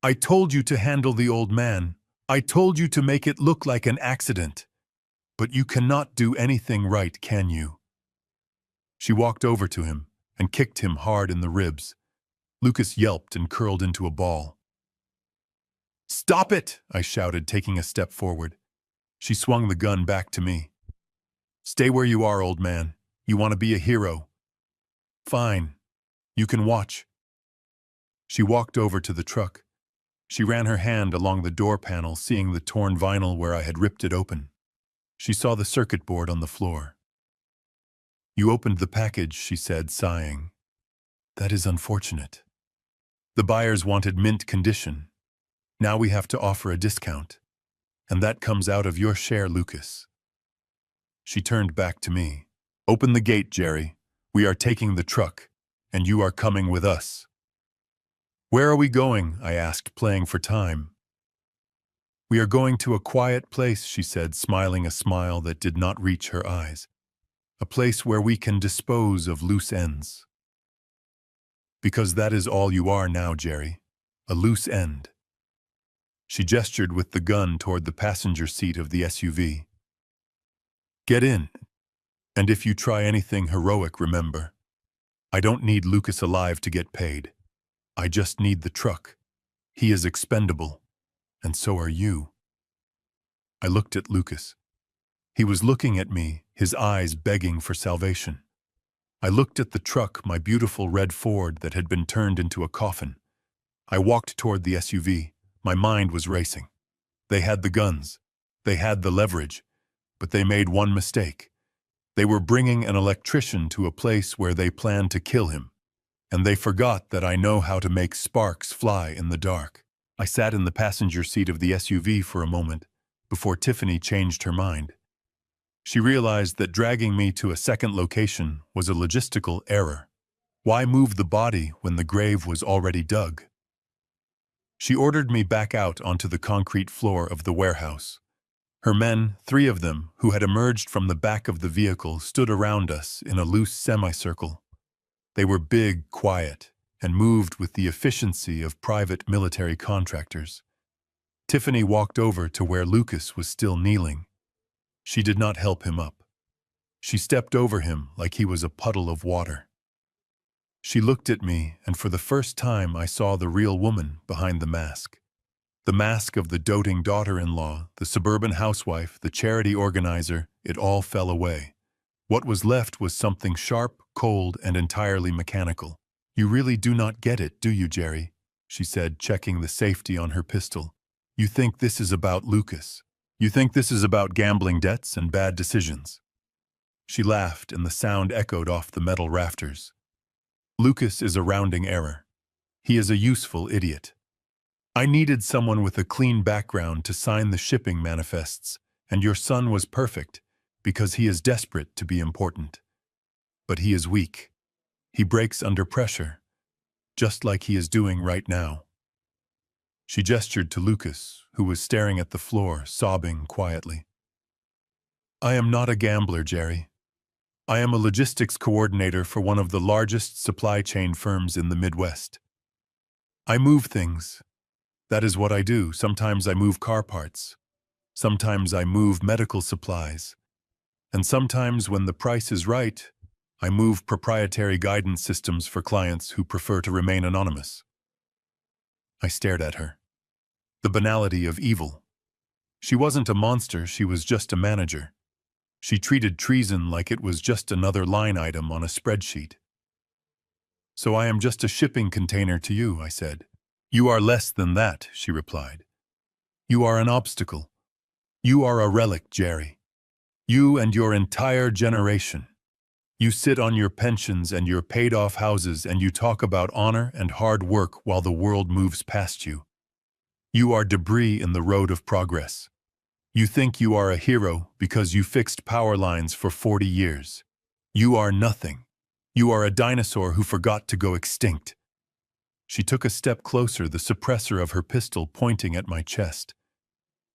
"I told you to handle the old man. I told you to make it look like an accident. But you cannot do anything right, can you?" She walked over to him and kicked him hard in the ribs. Lucas yelped and curled into a ball. "Stop it!" I shouted, taking a step forward. She swung the gun back to me. "Stay where you are, old man. You want to be a hero. Fine. You can watch." She walked over to the truck. She ran her hand along the door panel, seeing the torn vinyl where I had ripped it open. She saw the circuit board on the floor. "You opened the package," she said, sighing. "That is unfortunate. The buyers wanted mint condition. Now we have to offer a discount. And that comes out of your share, Lucas." She turned back to me. "Open the gate, Jerry. We are taking the truck, and you are coming with us." "Where are we going?" I asked, playing for time. "We are going to a quiet place," she said, smiling a smile that did not reach her eyes. "A place where we can dispose of loose ends." "Because that is all you are now, Jerry. A loose end." She gestured with the gun toward the passenger seat of the SUV. "Get in. And if you try anything heroic, remember, I don't need Lucas alive to get paid. I just need the truck. He is expendable, and so are you." I looked at Lucas. He was looking at me, his eyes begging for salvation. I looked at the truck, my beautiful red Ford that had been turned into a coffin. I walked toward the SUV. My mind was racing. They had the guns. They had the leverage. But they made one mistake. They were bringing an electrician to a place where they planned to kill him. And they forgot that I know how to make sparks fly in the dark. I sat in the passenger seat of the SUV for a moment before Tiffany changed her mind. She realized that dragging me to a second location was a logistical error. Why move the body when the grave was already dug? She ordered me back out onto the concrete floor of the warehouse. Her men, 3 of them, who had emerged from the back of the vehicle, stood around us in a loose semicircle. They were big, quiet, and moved with the efficiency of private military contractors. Tiffany walked over to where Lucas was still kneeling. She did not help him up. She stepped over him like he was a puddle of water. She looked at me, and for the first time I saw the real woman behind the mask. The mask of the doting daughter-in-law, the suburban housewife, the charity organizer, it all fell away. What was left was something sharp, cold, and entirely mechanical. "You really do not get it, do you, Jerry?" she said, checking the safety on her pistol. "You think this is about Lucas. You think this is about gambling debts and bad decisions." She laughed, and the sound echoed off the metal rafters. "Lucas is a rounding error. He is a useful idiot. I needed someone with a clean background to sign the shipping manifests, and your son was perfect because he is desperate to be important. But he is weak. He breaks under pressure, just like he is doing right now." She gestured to Lucas, who was staring at the floor, sobbing quietly. "I am not a gambler, Jerry. I am a logistics coordinator for one of the largest supply chain firms in the Midwest. I move things. That is what I do. Sometimes I move car parts. Sometimes I move medical supplies. And sometimes, when the price is right, I move proprietary guidance systems for clients who prefer to remain anonymous." I stared at her. The banality of evil. She wasn't a monster, she was just a manager. She treated treason like it was just another line item on a spreadsheet. "So I am just a shipping container to you," I said. "You are less than that," she replied. "You are an obstacle. You are a relic, Jerry. You and your entire generation. You sit on your pensions and your paid-off houses and you talk about honor and hard work while the world moves past you. You are debris in the road of progress. You think you are a hero because you fixed power lines for 40 years. You are nothing. You are a dinosaur who forgot to go extinct." She took a step closer, the suppressor of her pistol pointing at my chest.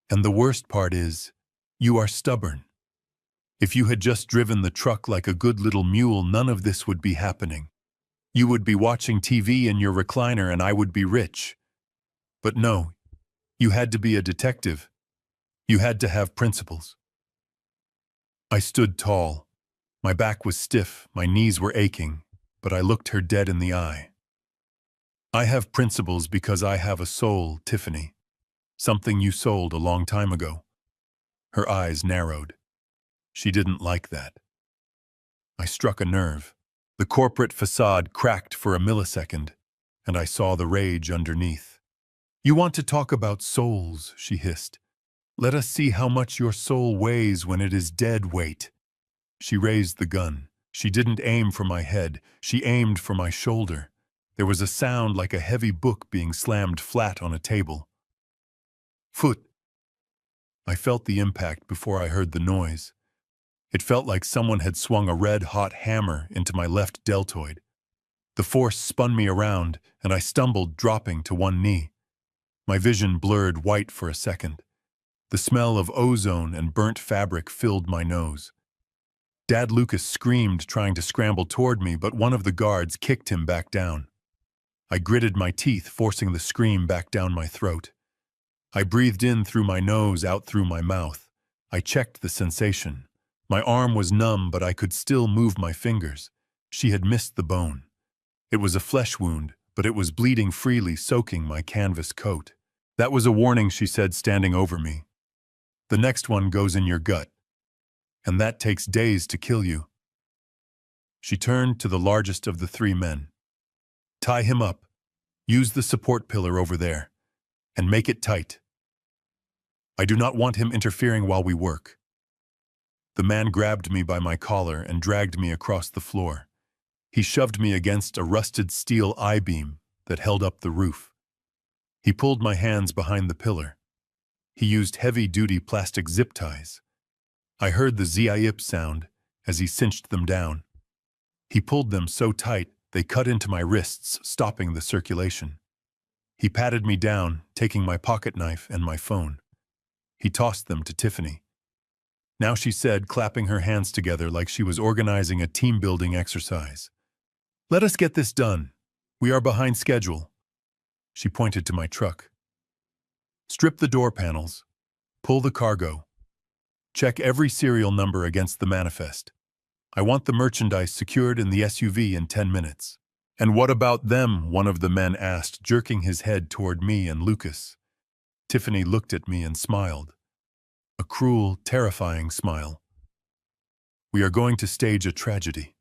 "And the worst part is, you are stubborn. If you had just driven the truck like a good little mule, none of this would be happening. You would be watching TV in your recliner and I would be rich. But no, you had to be a detective. You had to have principles." I stood tall. My back was stiff, my knees were aching, but I looked her dead in the eye. I have principles because I have a soul, Tiffany. Something you sold a long time ago. Her eyes narrowed. She didn't like that. I struck a nerve. The corporate facade cracked for a millisecond, and I saw the rage underneath. You want to talk about souls, she hissed. Let us see how much your soul weighs when it is dead weight. She raised the gun. She didn't aim for my head. She aimed for my shoulder. There was a sound like a heavy book being slammed flat on a table. Foot. I felt the impact before I heard the noise. It felt like someone had swung a red-hot hammer into my left deltoid. The force spun me around, and I stumbled, dropping to one knee. My vision blurred white for a second. The smell of ozone and burnt fabric filled my nose. Dad Lucas screamed, trying to scramble toward me, but one of the guards kicked him back down. I gritted my teeth, forcing the scream back down my throat. I breathed in through my nose, out through my mouth. I checked the sensation. My arm was numb, but I could still move my fingers. She had missed the bone. It was a flesh wound, but it was bleeding freely, soaking my canvas coat. That was a warning, she said, standing over me. The next one goes in your gut, and that takes days to kill you. She turned to the largest of the three men. Tie him up. Use the support pillar over there, and make it tight. I do not want him interfering while we work. The man grabbed me by my collar and dragged me across the floor. He shoved me against a rusted steel I-beam that held up the roof. He pulled my hands behind the pillar. He used heavy-duty plastic zip ties. I heard the zip sound as he cinched them down. He pulled them so tight they cut into my wrists, stopping the circulation. He patted me down, taking my pocket knife and my phone. He tossed them to Tiffany. Now, she said, clapping her hands together like she was organizing a team-building exercise. Let us get this done. We are behind schedule. She pointed to my truck. Strip the door panels. Pull the cargo. Check every serial number against the manifest. I want the merchandise secured in the SUV in 10 minutes. And what about them? One of the men asked, jerking his head toward me and Lucas. Tiffany looked at me and smiled. A cruel, terrifying smile. We are going to stage a tragedy.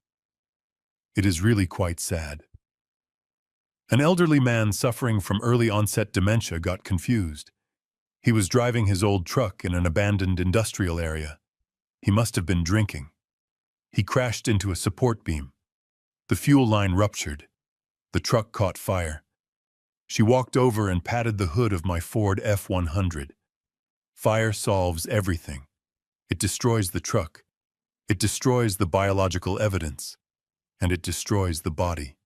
It is really quite sad. An elderly man suffering from early-onset dementia got confused. He was driving his old truck in an abandoned industrial area. He must have been drinking. He crashed into a support beam. The fuel line ruptured. The truck caught fire. She walked over and patted the hood of my Ford F-100. Fire solves everything. It destroys the truck. It destroys the biological evidence. And it destroys the body.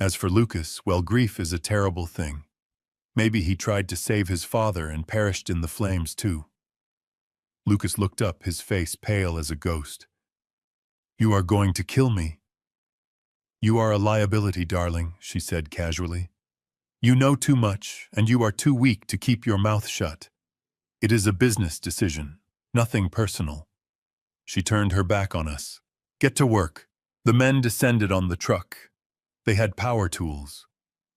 As for Lucas, well, grief is a terrible thing. Maybe he tried to save his father and perished in the flames too. Lucas looked up, his face pale as a ghost. You are going to kill me. You are a liability, darling, she said casually. You know too much, and you are too weak to keep your mouth shut. It is a business decision, nothing personal. She turned her back on us. Get to work. The men descended on the truck. They had power tools.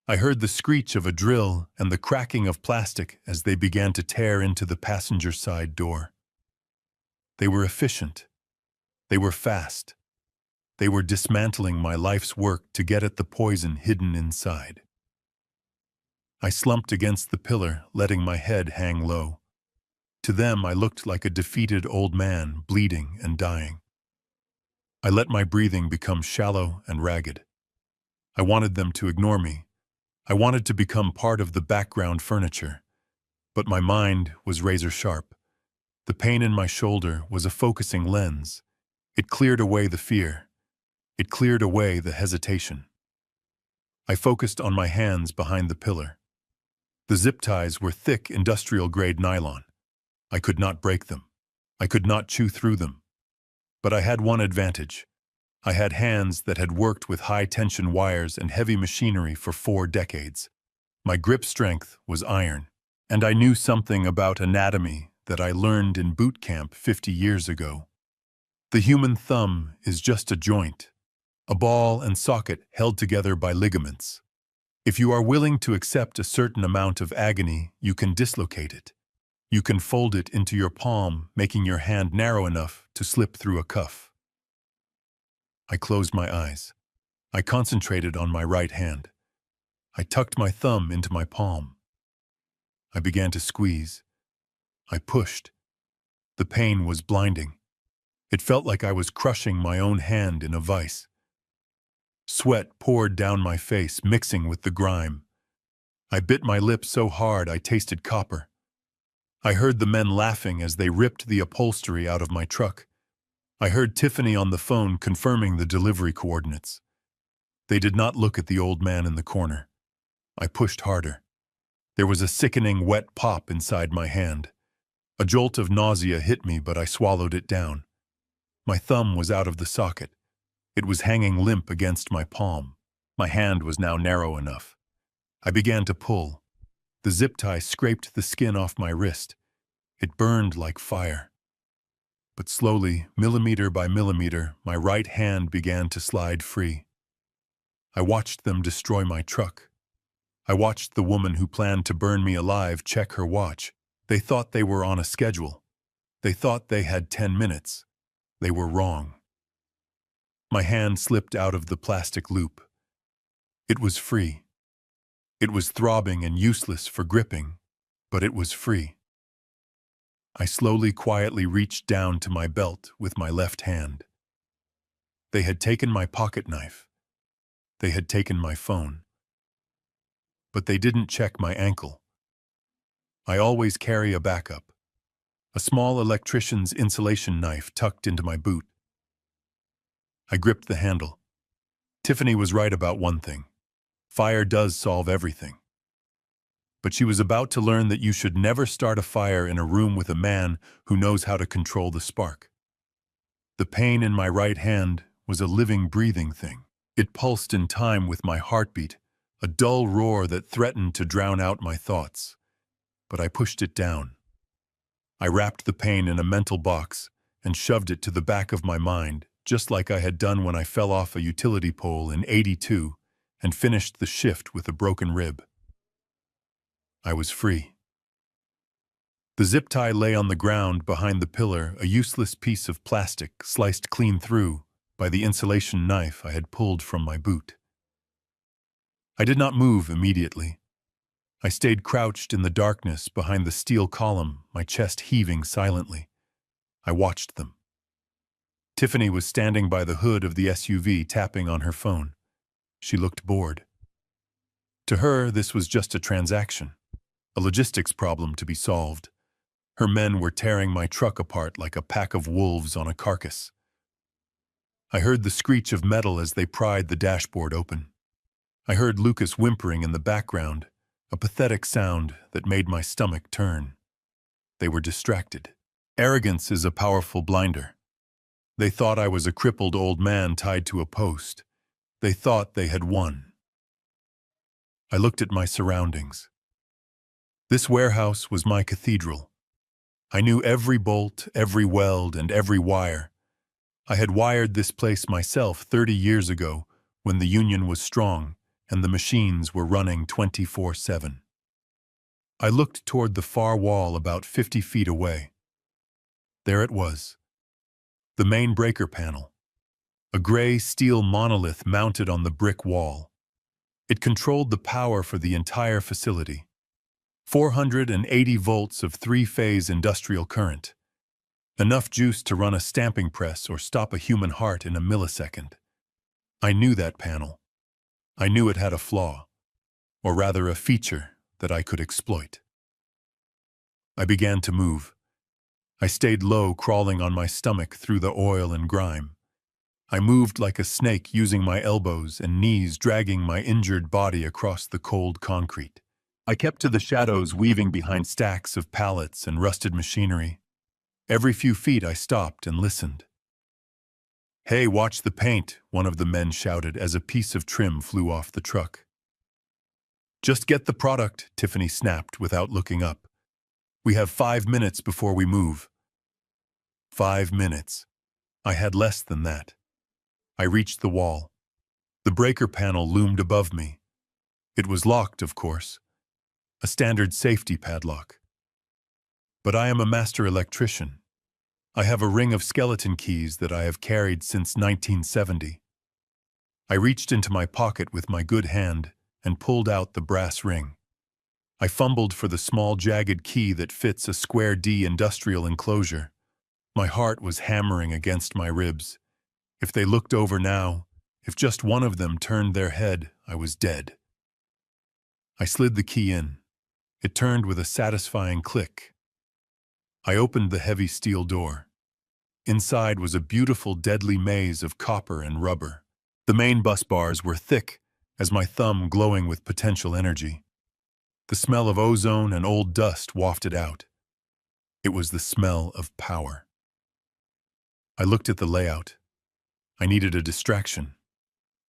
I heard the screech of a drill and the cracking of plastic as they began to tear into the passenger side door. They were efficient. They were fast. They were dismantling my life's work to get at the poison hidden inside. I slumped against the pillar, letting my head hang low. To them, I looked like a defeated old man, bleeding and dying. I let my breathing become shallow and ragged. I wanted them to ignore me. I wanted to become part of the background furniture. But my mind was razor sharp. The pain in my shoulder was a focusing lens. It cleared away the fear. It cleared away the hesitation. I focused on my hands behind the pillar. The zip ties were thick industrial-grade nylon. I could not break them. I could not chew through them. But I had one advantage. I had hands that had worked with high-tension wires and heavy machinery for 4 decades. My grip strength was iron, and I knew something about anatomy that I learned in boot camp 50 years ago. The human thumb is just a joint, a ball and socket held together by ligaments. If you are willing to accept a certain amount of agony, you can dislocate it. You can fold it into your palm, making your hand narrow enough to slip through a cuff. I closed my eyes. I concentrated on my right hand. I tucked my thumb into my palm. I began to squeeze. I pushed. The pain was blinding. It felt like I was crushing my own hand in a vice. Sweat poured down my face, mixing with the grime. I bit my lip so hard I tasted copper. I heard the men laughing as they ripped the upholstery out of my truck. I heard Tiffany on the phone confirming the delivery coordinates. They did not look at the old man in the corner. I pushed harder. There was a sickening wet pop inside my hand. A jolt of nausea hit me, but I swallowed it down. My thumb was out of the socket. It was hanging limp against my palm. My hand was now narrow enough. I began to pull. The zip tie scraped the skin off my wrist. It burned like fire. But slowly, millimeter by millimeter, my right hand began to slide free. I watched them destroy my truck. I watched the woman who planned to burn me alive check her watch. They thought they were on a schedule. They thought they had 10 minutes. They were wrong. My hand slipped out of the plastic loop. It was free. It was throbbing and useless for gripping, but it was free. I slowly, quietly reached down to my belt with my left hand. They had taken my pocket knife. They had taken my phone. But they didn't check my ankle. I always carry a backup. A small electrician's insulation knife tucked into my boot. I gripped the handle. Tiffany was right about one thing. Fire does solve everything. But she was about to learn that you should never start a fire in a room with a man who knows how to control the spark. The pain in my right hand was a living, breathing thing. It pulsed in time with my heartbeat, a dull roar that threatened to drown out my thoughts. But I pushed it down. I wrapped the pain in a mental box and shoved it to the back of my mind, just like I had done when I fell off a utility pole in '82 and finished the shift with a broken rib. I was free. The zip tie lay on the ground behind the pillar, a useless piece of plastic sliced clean through by the insulation knife I had pulled from my boot. I did not move immediately. I stayed crouched in the darkness behind the steel column, my chest heaving silently. I watched them. Tiffany was standing by the hood of the SUV, tapping on her phone. She looked bored. To her, this was just a transaction, a logistics problem to be solved. Her men were tearing my truck apart like a pack of wolves on a carcass. I heard the screech of metal as they pried the dashboard open. I heard Lucas whimpering in the background, a pathetic sound that made my stomach turn. They were distracted. Arrogance is a powerful blinder. They thought I was a crippled old man tied to a post. They thought they had won. I looked at my surroundings. This warehouse was my cathedral. I knew every bolt, every weld, and every wire. I had wired this place myself 30 years ago when the union was strong and the machines were running 24/7. I looked toward the far wall about 50 feet away. There it was, the main breaker panel, a gray steel monolith mounted on the brick wall. It controlled the power for the entire facility. 480 volts of three-phase industrial current. Enough juice to run a stamping press or stop a human heart in a millisecond. I knew that panel. I knew it had a flaw, or rather a feature that I could exploit. I began to move. I stayed low, crawling on my stomach through the oil and grime. I moved like a snake, using my elbows and knees, dragging my injured body across the cold concrete. I kept to the shadows, weaving behind stacks of pallets and rusted machinery. Every few feet I stopped and listened. "Hey, watch the paint," one of the men shouted as a piece of trim flew off the truck. "Just get the product," Tiffany snapped without looking up. "We have 5 minutes before we move." 5 minutes. I had less than that. I reached the wall. The breaker panel loomed above me. It was locked, of course, a standard safety padlock. But I am a master electrician. I have a ring of skeleton keys that I have carried since 1970. I reached into my pocket with my good hand and pulled out the brass ring. I fumbled for the small jagged key that fits a square D industrial enclosure. My heart was hammering against my ribs. If they looked over now, if just one of them turned their head, I was dead. I slid the key in. It turned with a satisfying click. I opened the heavy steel door. Inside was a beautiful, deadly maze of copper and rubber. The main bus bars were thick, as my thumb glowing with potential energy. The smell of ozone and old dust wafted out. It was the smell of power. I looked at the layout. I needed a distraction.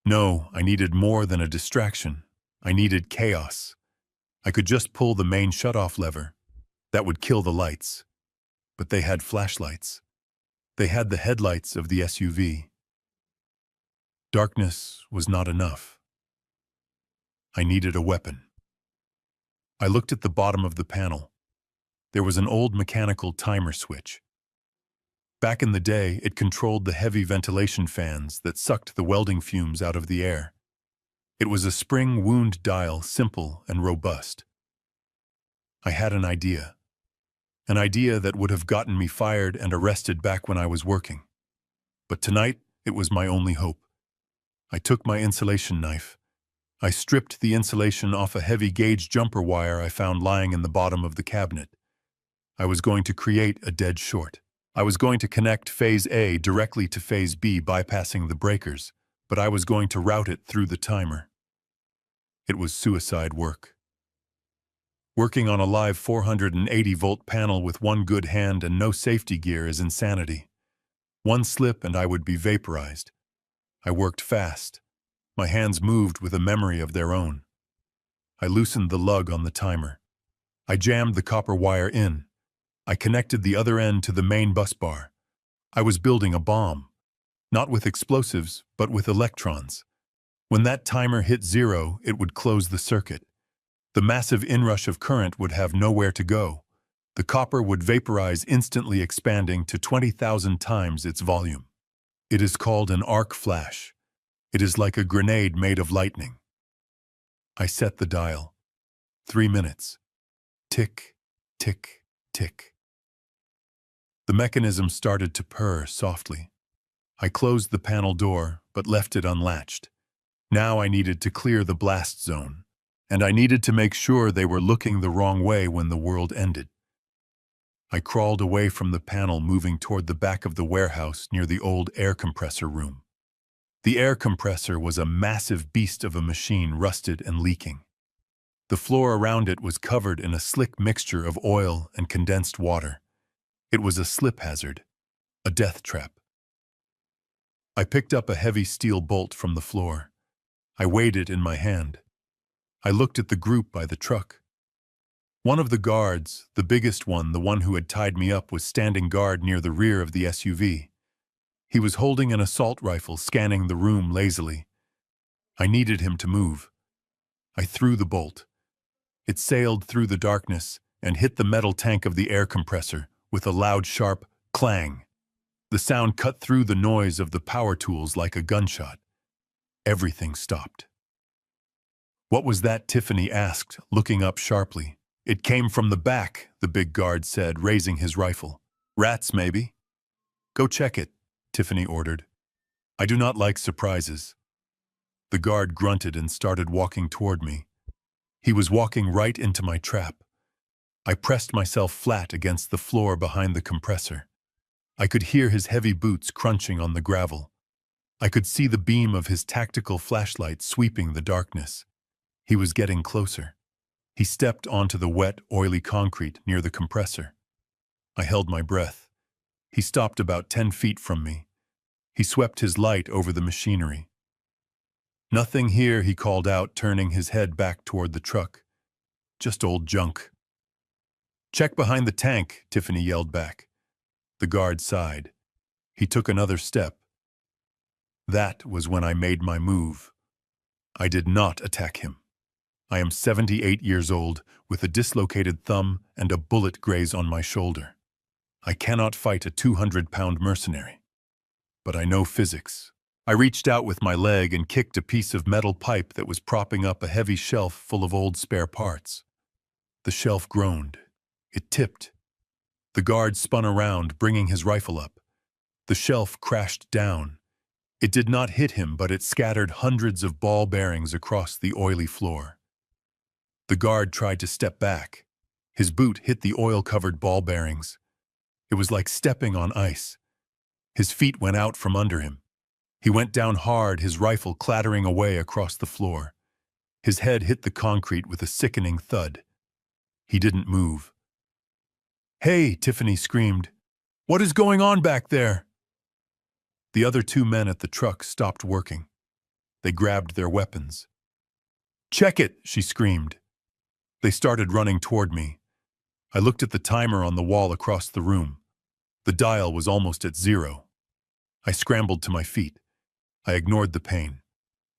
No, I needed more than a distraction. I needed chaos. I could just pull the main shutoff lever. That would kill the lights. But they had flashlights. They had the headlights of the SUV. Darkness was not enough. I needed a weapon. I looked at the bottom of the panel. There was an old mechanical timer switch. Back in the day, it controlled the heavy ventilation fans that sucked the welding fumes out of the air. It was a spring wound dial, simple and robust. I had an idea that would have gotten me fired and arrested back when I was working. But tonight, it was my only hope. I took my insulation knife. I stripped the insulation off a heavy gauge jumper wire I found lying in the bottom of the cabinet. I was going to create a dead short. I was going to connect phase A directly to phase B, bypassing the breakers, but I was going to route it through the timer. It was suicide work. Working on a live 480-volt panel with one good hand and no safety gear is insanity. One slip and I would be vaporized. I worked fast. My hands moved with a memory of their own. I loosened the lug on the timer. I jammed the copper wire in. I connected the other end to the main bus bar. I was building a bomb. Not with explosives, but with electrons. When that timer hit zero, it would close the circuit. The massive inrush of current would have nowhere to go. The copper would vaporize, instantly expanding to 20,000 times its volume. It is called an arc flash. It is like a grenade made of lightning. I set the dial. 3 minutes. Tick, tick, tick. The mechanism started to purr softly. I closed the panel door, but left it unlatched. Now I needed to clear the blast zone, and I needed to make sure they were looking the wrong way when the world ended. I crawled away from the panel, moving toward the back of the warehouse near the old air compressor room. The air compressor was a massive beast of a machine, rusted and leaking. The floor around it was covered in a slick mixture of oil and condensed water. It was a slip hazard, a death trap. I picked up a heavy steel bolt from the floor. I weighed it in my hand. I looked at the group by the truck. One of the guards, the biggest one, the one who had tied me up, was standing guard near the rear of the SUV. He was holding an assault rifle, scanning the room lazily. I needed him to move. I threw the bolt. It sailed through the darkness and hit the metal tank of the air compressor with a loud, sharp clang. The sound cut through the noise of the power tools like a gunshot. Everything stopped. "What was that?" Tiffany asked, looking up sharply. "It came from the back," the big guard said, raising his rifle. "Rats, maybe?" "Go check it," Tiffany ordered. "I do not like surprises." The guard grunted and started walking toward me. He was walking right into my trap. I pressed myself flat against the floor behind the compressor. I could hear his heavy boots crunching on the gravel. I could see the beam of his tactical flashlight sweeping the darkness. He was getting closer. He stepped onto the wet, oily concrete near the compressor. I held my breath. He stopped about 10 feet from me. He swept his light over the machinery. "Nothing here," he called out, turning his head back toward the truck. "Just old junk." "Check behind the tank," Tiffany yelled back. The guard sighed. He took another step. That was when I made my move. I did not attack him. I am 78 years old, with a dislocated thumb and a bullet graze on my shoulder. I cannot fight a 200-pound mercenary. But I know physics. I reached out with my leg and kicked a piece of metal pipe that was propping up a heavy shelf full of old spare parts. The shelf groaned. It tipped. The guard spun around, bringing his rifle up. The shelf crashed down. It did not hit him, but it scattered hundreds of ball bearings across the oily floor. The guard tried to step back. His boot hit the oil-covered ball bearings. It was like stepping on ice. His feet went out from under him. He went down hard, his rifle clattering away across the floor. His head hit the concrete with a sickening thud. He didn't move. "Hey!" Tiffany screamed. "What is going on back there?" The other two men at the truck stopped working. They grabbed their weapons. "Check it!" she screamed. They started running toward me. I looked at the timer on the wall across the room. The dial was almost at 0. I scrambled to my feet. I ignored the pain.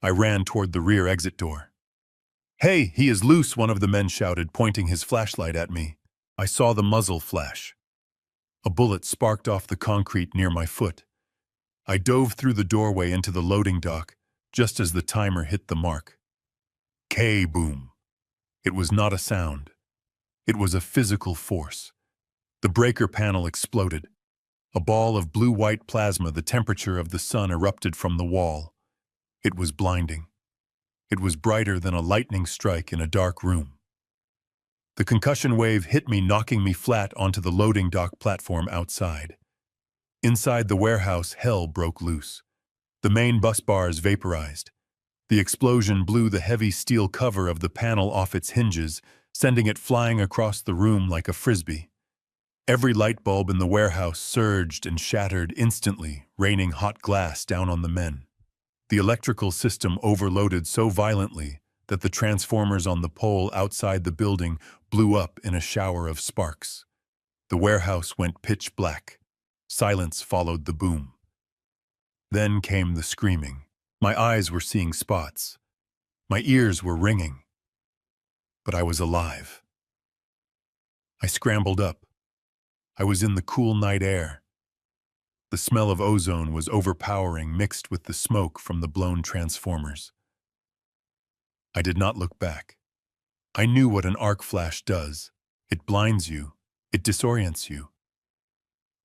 I ran toward the rear exit door. "Hey, he is loose!" one of the men shouted, pointing his flashlight at me. I saw the muzzle flash. A bullet sparked off the concrete near my foot. I dove through the doorway into the loading dock, just as the timer hit the mark. K-boom. It was not a sound. It was a physical force. The breaker panel exploded. A ball of blue-white plasma, the temperature of the sun, erupted from the wall. It was blinding. It was brighter than a lightning strike in a dark room. The concussion wave hit me, knocking me flat onto the loading dock platform outside. Inside the warehouse, hell broke loose. The main bus bars vaporized. The explosion blew the heavy steel cover of the panel off its hinges, sending it flying across the room like a frisbee. Every light bulb in the warehouse surged and shattered instantly, raining hot glass down on the men. The electrical system overloaded so violently that the transformers on the pole outside the building blew up in a shower of sparks. The warehouse went pitch black. Silence followed the boom. Then came the screaming. My eyes were seeing spots. My ears were ringing. But I was alive. I scrambled up. I was in the cool night air. The smell of ozone was overpowering, mixed with the smoke from the blown transformers. I did not look back. I knew what an arc flash does. It blinds you. It disorients you.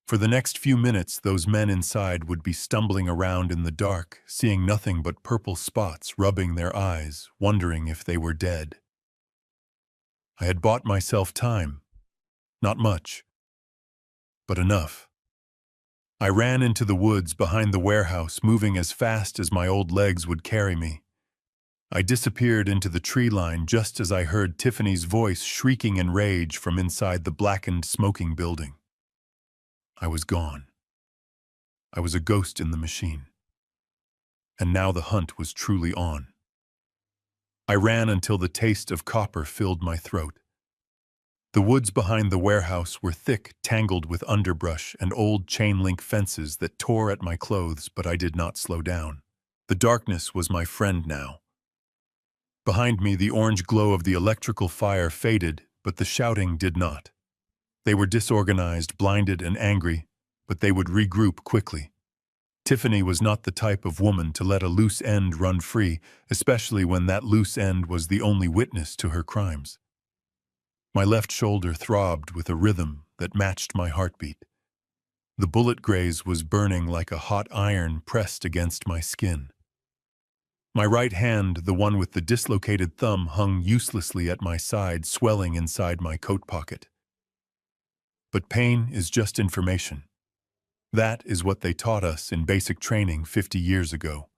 For the next few minutes, those men inside would be stumbling around in the dark, seeing nothing but purple spots, rubbing their eyes, wondering if they were dead. I had bought myself time. Not much, but enough. I ran into the woods behind the warehouse, moving as fast as my old legs would carry me. I disappeared into the tree line just as I heard Tiffany's voice shrieking in rage from inside the blackened, smoking building. I was gone. I was a ghost in the machine. And now the hunt was truly on. I ran until the taste of copper filled my throat. The woods behind the warehouse were thick, tangled with underbrush and old chain-link fences that tore at my clothes, but I did not slow down. The darkness was my friend now. Behind me, the orange glow of the electrical fire faded, but the shouting did not. They were disorganized, blinded, and angry, but they would regroup quickly. Tiffany was not the type of woman to let a loose end run free, especially when that loose end was the only witness to her crimes. My left shoulder throbbed with a rhythm that matched my heartbeat. The bullet graze was burning like a hot iron pressed against my skin. My right hand, the one with the dislocated thumb, hung uselessly at my side, swelling inside my coat pocket. But pain is just information. That is what they taught us in basic training 50 years ago.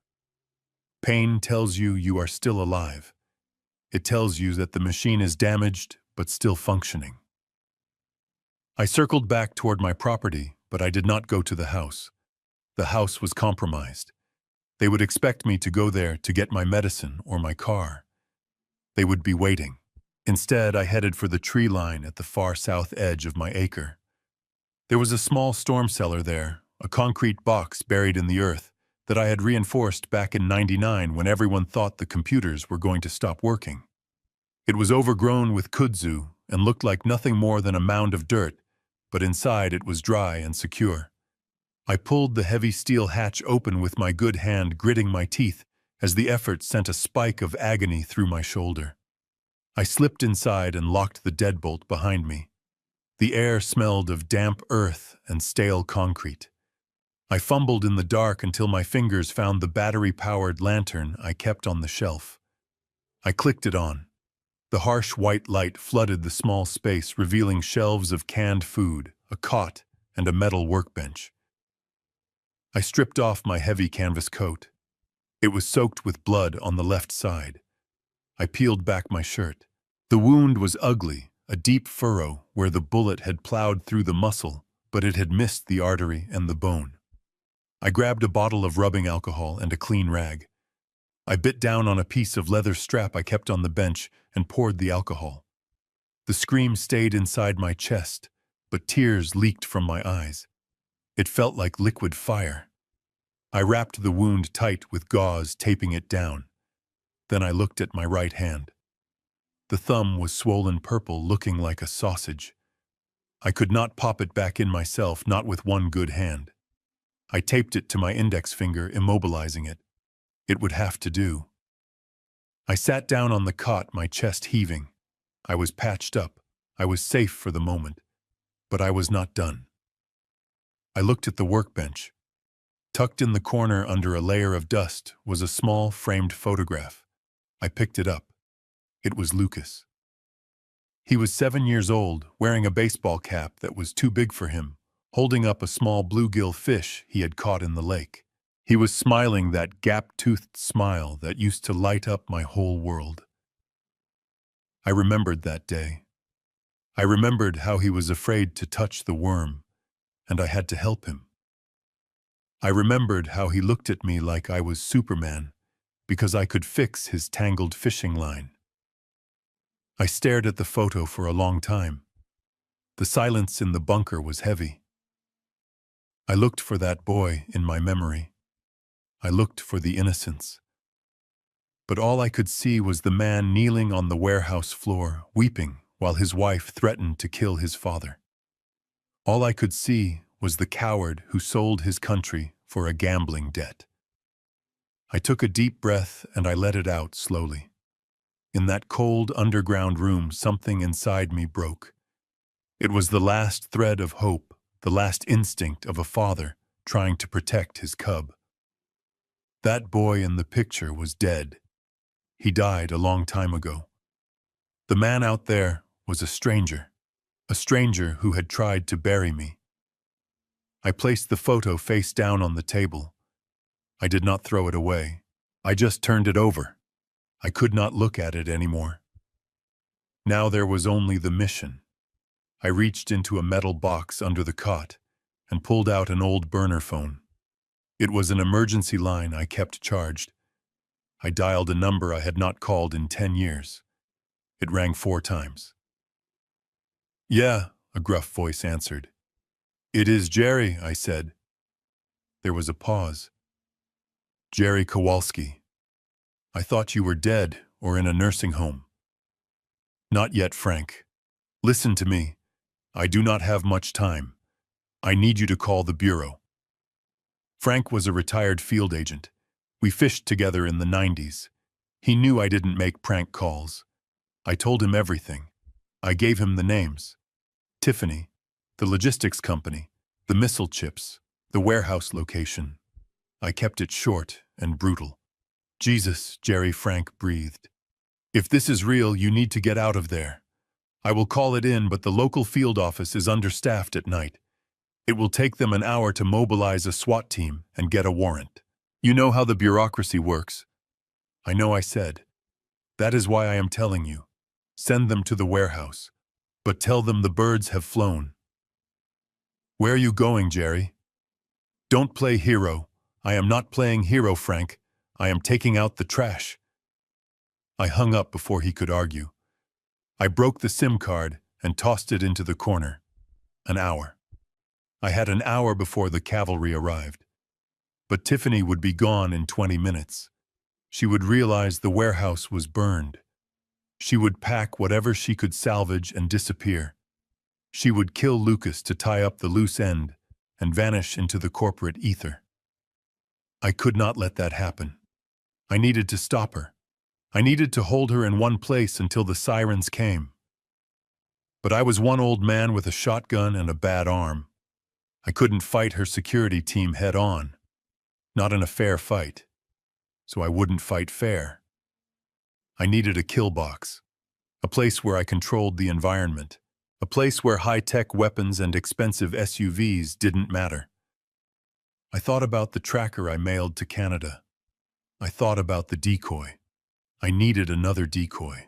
Pain tells you you are still alive. It tells you that the machine is damaged but still functioning. I circled back toward my property, but I did not go to the house. The house was compromised. They would expect me to go there to get my medicine or my car. They would be waiting. Instead, I headed for the tree line at the far south edge of my acre. There was a small storm cellar there, a concrete box buried in the earth that I had reinforced back in '99 when everyone thought the computers were going to stop working. It was overgrown with kudzu and looked like nothing more than a mound of dirt, but inside it was dry and secure. I pulled the heavy steel hatch open with my good hand, gritting my teeth as the effort sent a spike of agony through my shoulder. I slipped inside and locked the deadbolt behind me. The air smelled of damp earth and stale concrete. I fumbled in the dark until my fingers found the battery-powered lantern I kept on the shelf. I clicked it on. The harsh white light flooded the small space, revealing shelves of canned food, a cot, and a metal workbench. I stripped off my heavy canvas coat. It was soaked with blood on the left side. I peeled back my shirt. The wound was ugly, a deep furrow where the bullet had plowed through the muscle, but it had missed the artery and the bone. I grabbed a bottle of rubbing alcohol and a clean rag. I bit down on a piece of leather strap I kept on the bench and poured the alcohol. The scream stayed inside my chest, but tears leaked from my eyes. It felt like liquid fire. I wrapped the wound tight with gauze, taping it down. Then I looked at my right hand. The thumb was swollen purple, looking like a sausage. I could not pop it back in myself, not with one good hand. I taped it to my index finger, immobilizing it. It would have to do. I sat down on the cot, my chest heaving. I was patched up. I was safe for the moment. But I was not done. I looked at the workbench. Tucked in the corner under a layer of dust was a small framed photograph. I picked it up. It was Lucas. He was 7 years old, wearing a baseball cap that was too big for him, holding up a small bluegill fish he had caught in the lake. He was smiling that gap-toothed smile that used to light up my whole world. I remembered that day. I remembered how he was afraid to touch the worm, and I had to help him. I remembered how he looked at me like I was Superman, because I could fix his tangled fishing line. I stared at the photo for a long time. The silence in the bunker was heavy. I looked for that boy in my memory. I looked for the innocence. But all I could see was the man kneeling on the warehouse floor, weeping while his wife threatened to kill his father. All I could see was the coward who sold his country for a gambling debt. I took a deep breath and I let it out slowly. In that cold underground room, something inside me broke. It was the last thread of hope, the last instinct of a father trying to protect his cub. That boy in the picture was dead. He died a long time ago. The man out there was a stranger who had tried to bury me. I placed the photo face down on the table. I did not throw it away. I just turned it over. I could not look at it anymore. Now there was only the mission. I reached into a metal box under the cot and pulled out an old burner phone. It was an emergency line I kept charged. I dialed a number I had not called in 10 years. It rang 4 times. "Yeah," a gruff voice answered. "It is Jerry," I said. There was a pause. "Jerry Kowalski. I thought you were dead or in a nursing home." "Not yet, Frank. Listen to me. I do not have much time. I need you to call the bureau." Frank was a retired field agent. We fished together in the '90s. He knew I didn't make prank calls. I told him everything. I gave him the names. Tiffany, the logistics company, the missile chips, the warehouse location. I kept it short and brutal. "Jesus," Jerry Frank breathed. "If this is real, you need to get out of there. I will call it in, but the local field office is understaffed at night. It will take them an hour to mobilize a SWAT team and get a warrant. You know how the bureaucracy works." "I know," I said. "That is why I am telling you. Send them to the warehouse, but tell them the birds have flown." "Where are you going, Jerry?" "Don't play hero. I am not playing hero, Frank. I am taking out the trash." I hung up before he could argue. I broke the SIM card and tossed it into the corner. An hour. I had an hour before the cavalry arrived. But Tiffany would be gone in 20 minutes. She would realize the warehouse was burned. She would pack whatever she could salvage and disappear. She would kill Lucas to tie up the loose end and vanish into the corporate ether. I could not let that happen. I needed to stop her. I needed to hold her in one place until the sirens came. But I was one old man with a shotgun and a bad arm. I couldn't fight her security team head-on. Not in a fair fight. So I wouldn't fight fair. I needed a kill box. A place where I controlled the environment. A place where high-tech weapons and expensive SUVs didn't matter. I thought about the tracker I mailed to Canada. I thought about the decoy. I needed another decoy.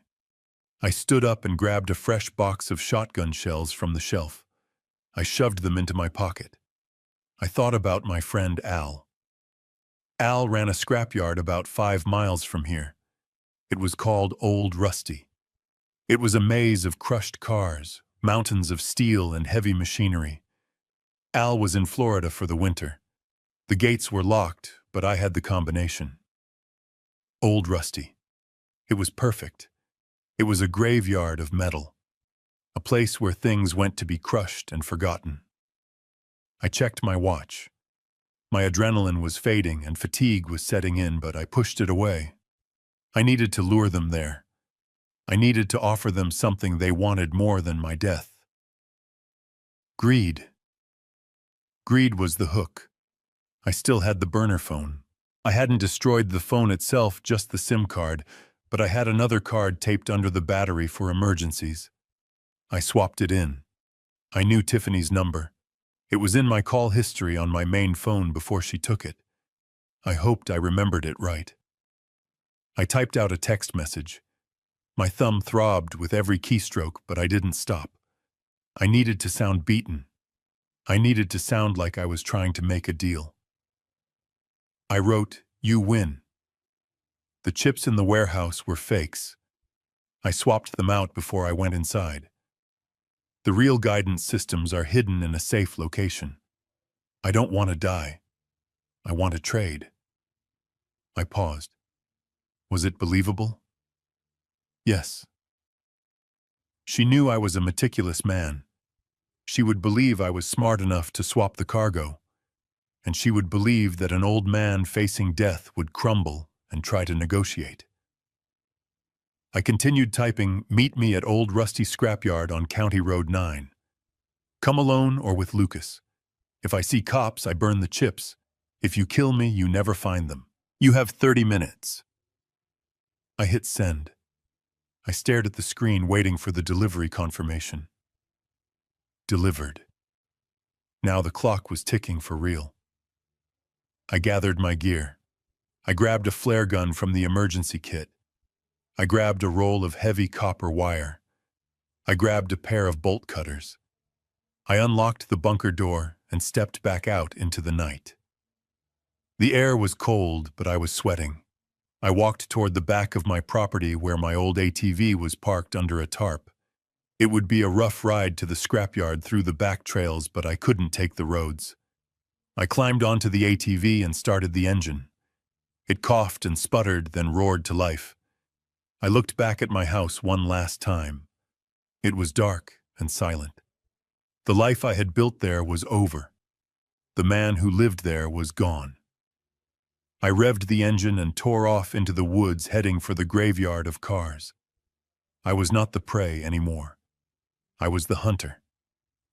I stood up and grabbed a fresh box of shotgun shells from the shelf. I shoved them into my pocket. I thought about my friend Al. Al ran a scrapyard about 5 miles from here. It was called Old Rusty. It was a maze of crushed cars, mountains of steel and heavy machinery. Al was in Florida for the winter. The gates were locked, but I had the combination. Old Rusty. It was perfect. It was a graveyard of metal. A place where things went to be crushed and forgotten. I checked my watch. My adrenaline was fading and fatigue was setting in, but I pushed it away. I needed to lure them there. I needed to offer them something they wanted more than my death. Greed. Greed was the hook. I still had the burner phone. I hadn't destroyed the phone itself, just the SIM card, but I had another card taped under the battery for emergencies. I swapped it in. I knew Tiffany's number. It was in my call history on my main phone before she took it. I hoped I remembered it right. I typed out a text message. My thumb throbbed with every keystroke, but I didn't stop. I needed to sound beaten. I needed to sound like I was trying to make a deal. I wrote, "You win." The chips in the warehouse were fakes. I swapped them out before I went inside. The real guidance systems are hidden in a safe location. I don't want to die. I want to trade. I paused. Was it believable? Yes. She knew I was a meticulous man. She would believe I was smart enough to swap the cargo, and she would believe that an old man facing death would crumble and try to negotiate. I continued typing, "Meet me at Old Rusty Scrapyard on County Road 9. Come alone or with Lucas. If I see cops, I burn the chips. If you kill me, you never find them. You have 30 minutes. I hit send. I stared at the screen, waiting for the delivery confirmation. Delivered. Now the clock was ticking for real. I gathered my gear. I grabbed a flare gun from the emergency kit. I grabbed a roll of heavy copper wire. I grabbed a pair of bolt cutters. I unlocked the bunker door and stepped back out into the night. The air was cold, but I was sweating. I walked toward the back of my property where my old ATV was parked under a tarp. It would be a rough ride to the scrapyard through the back trails, but I couldn't take the roads. I climbed onto the ATV and started the engine. It coughed and sputtered, then roared to life. I looked back at my house one last time. It was dark and silent. The life I had built there was over. The man who lived there was gone. I revved the engine and tore off into the woods, heading for the graveyard of cars. I was not the prey anymore. I was the hunter.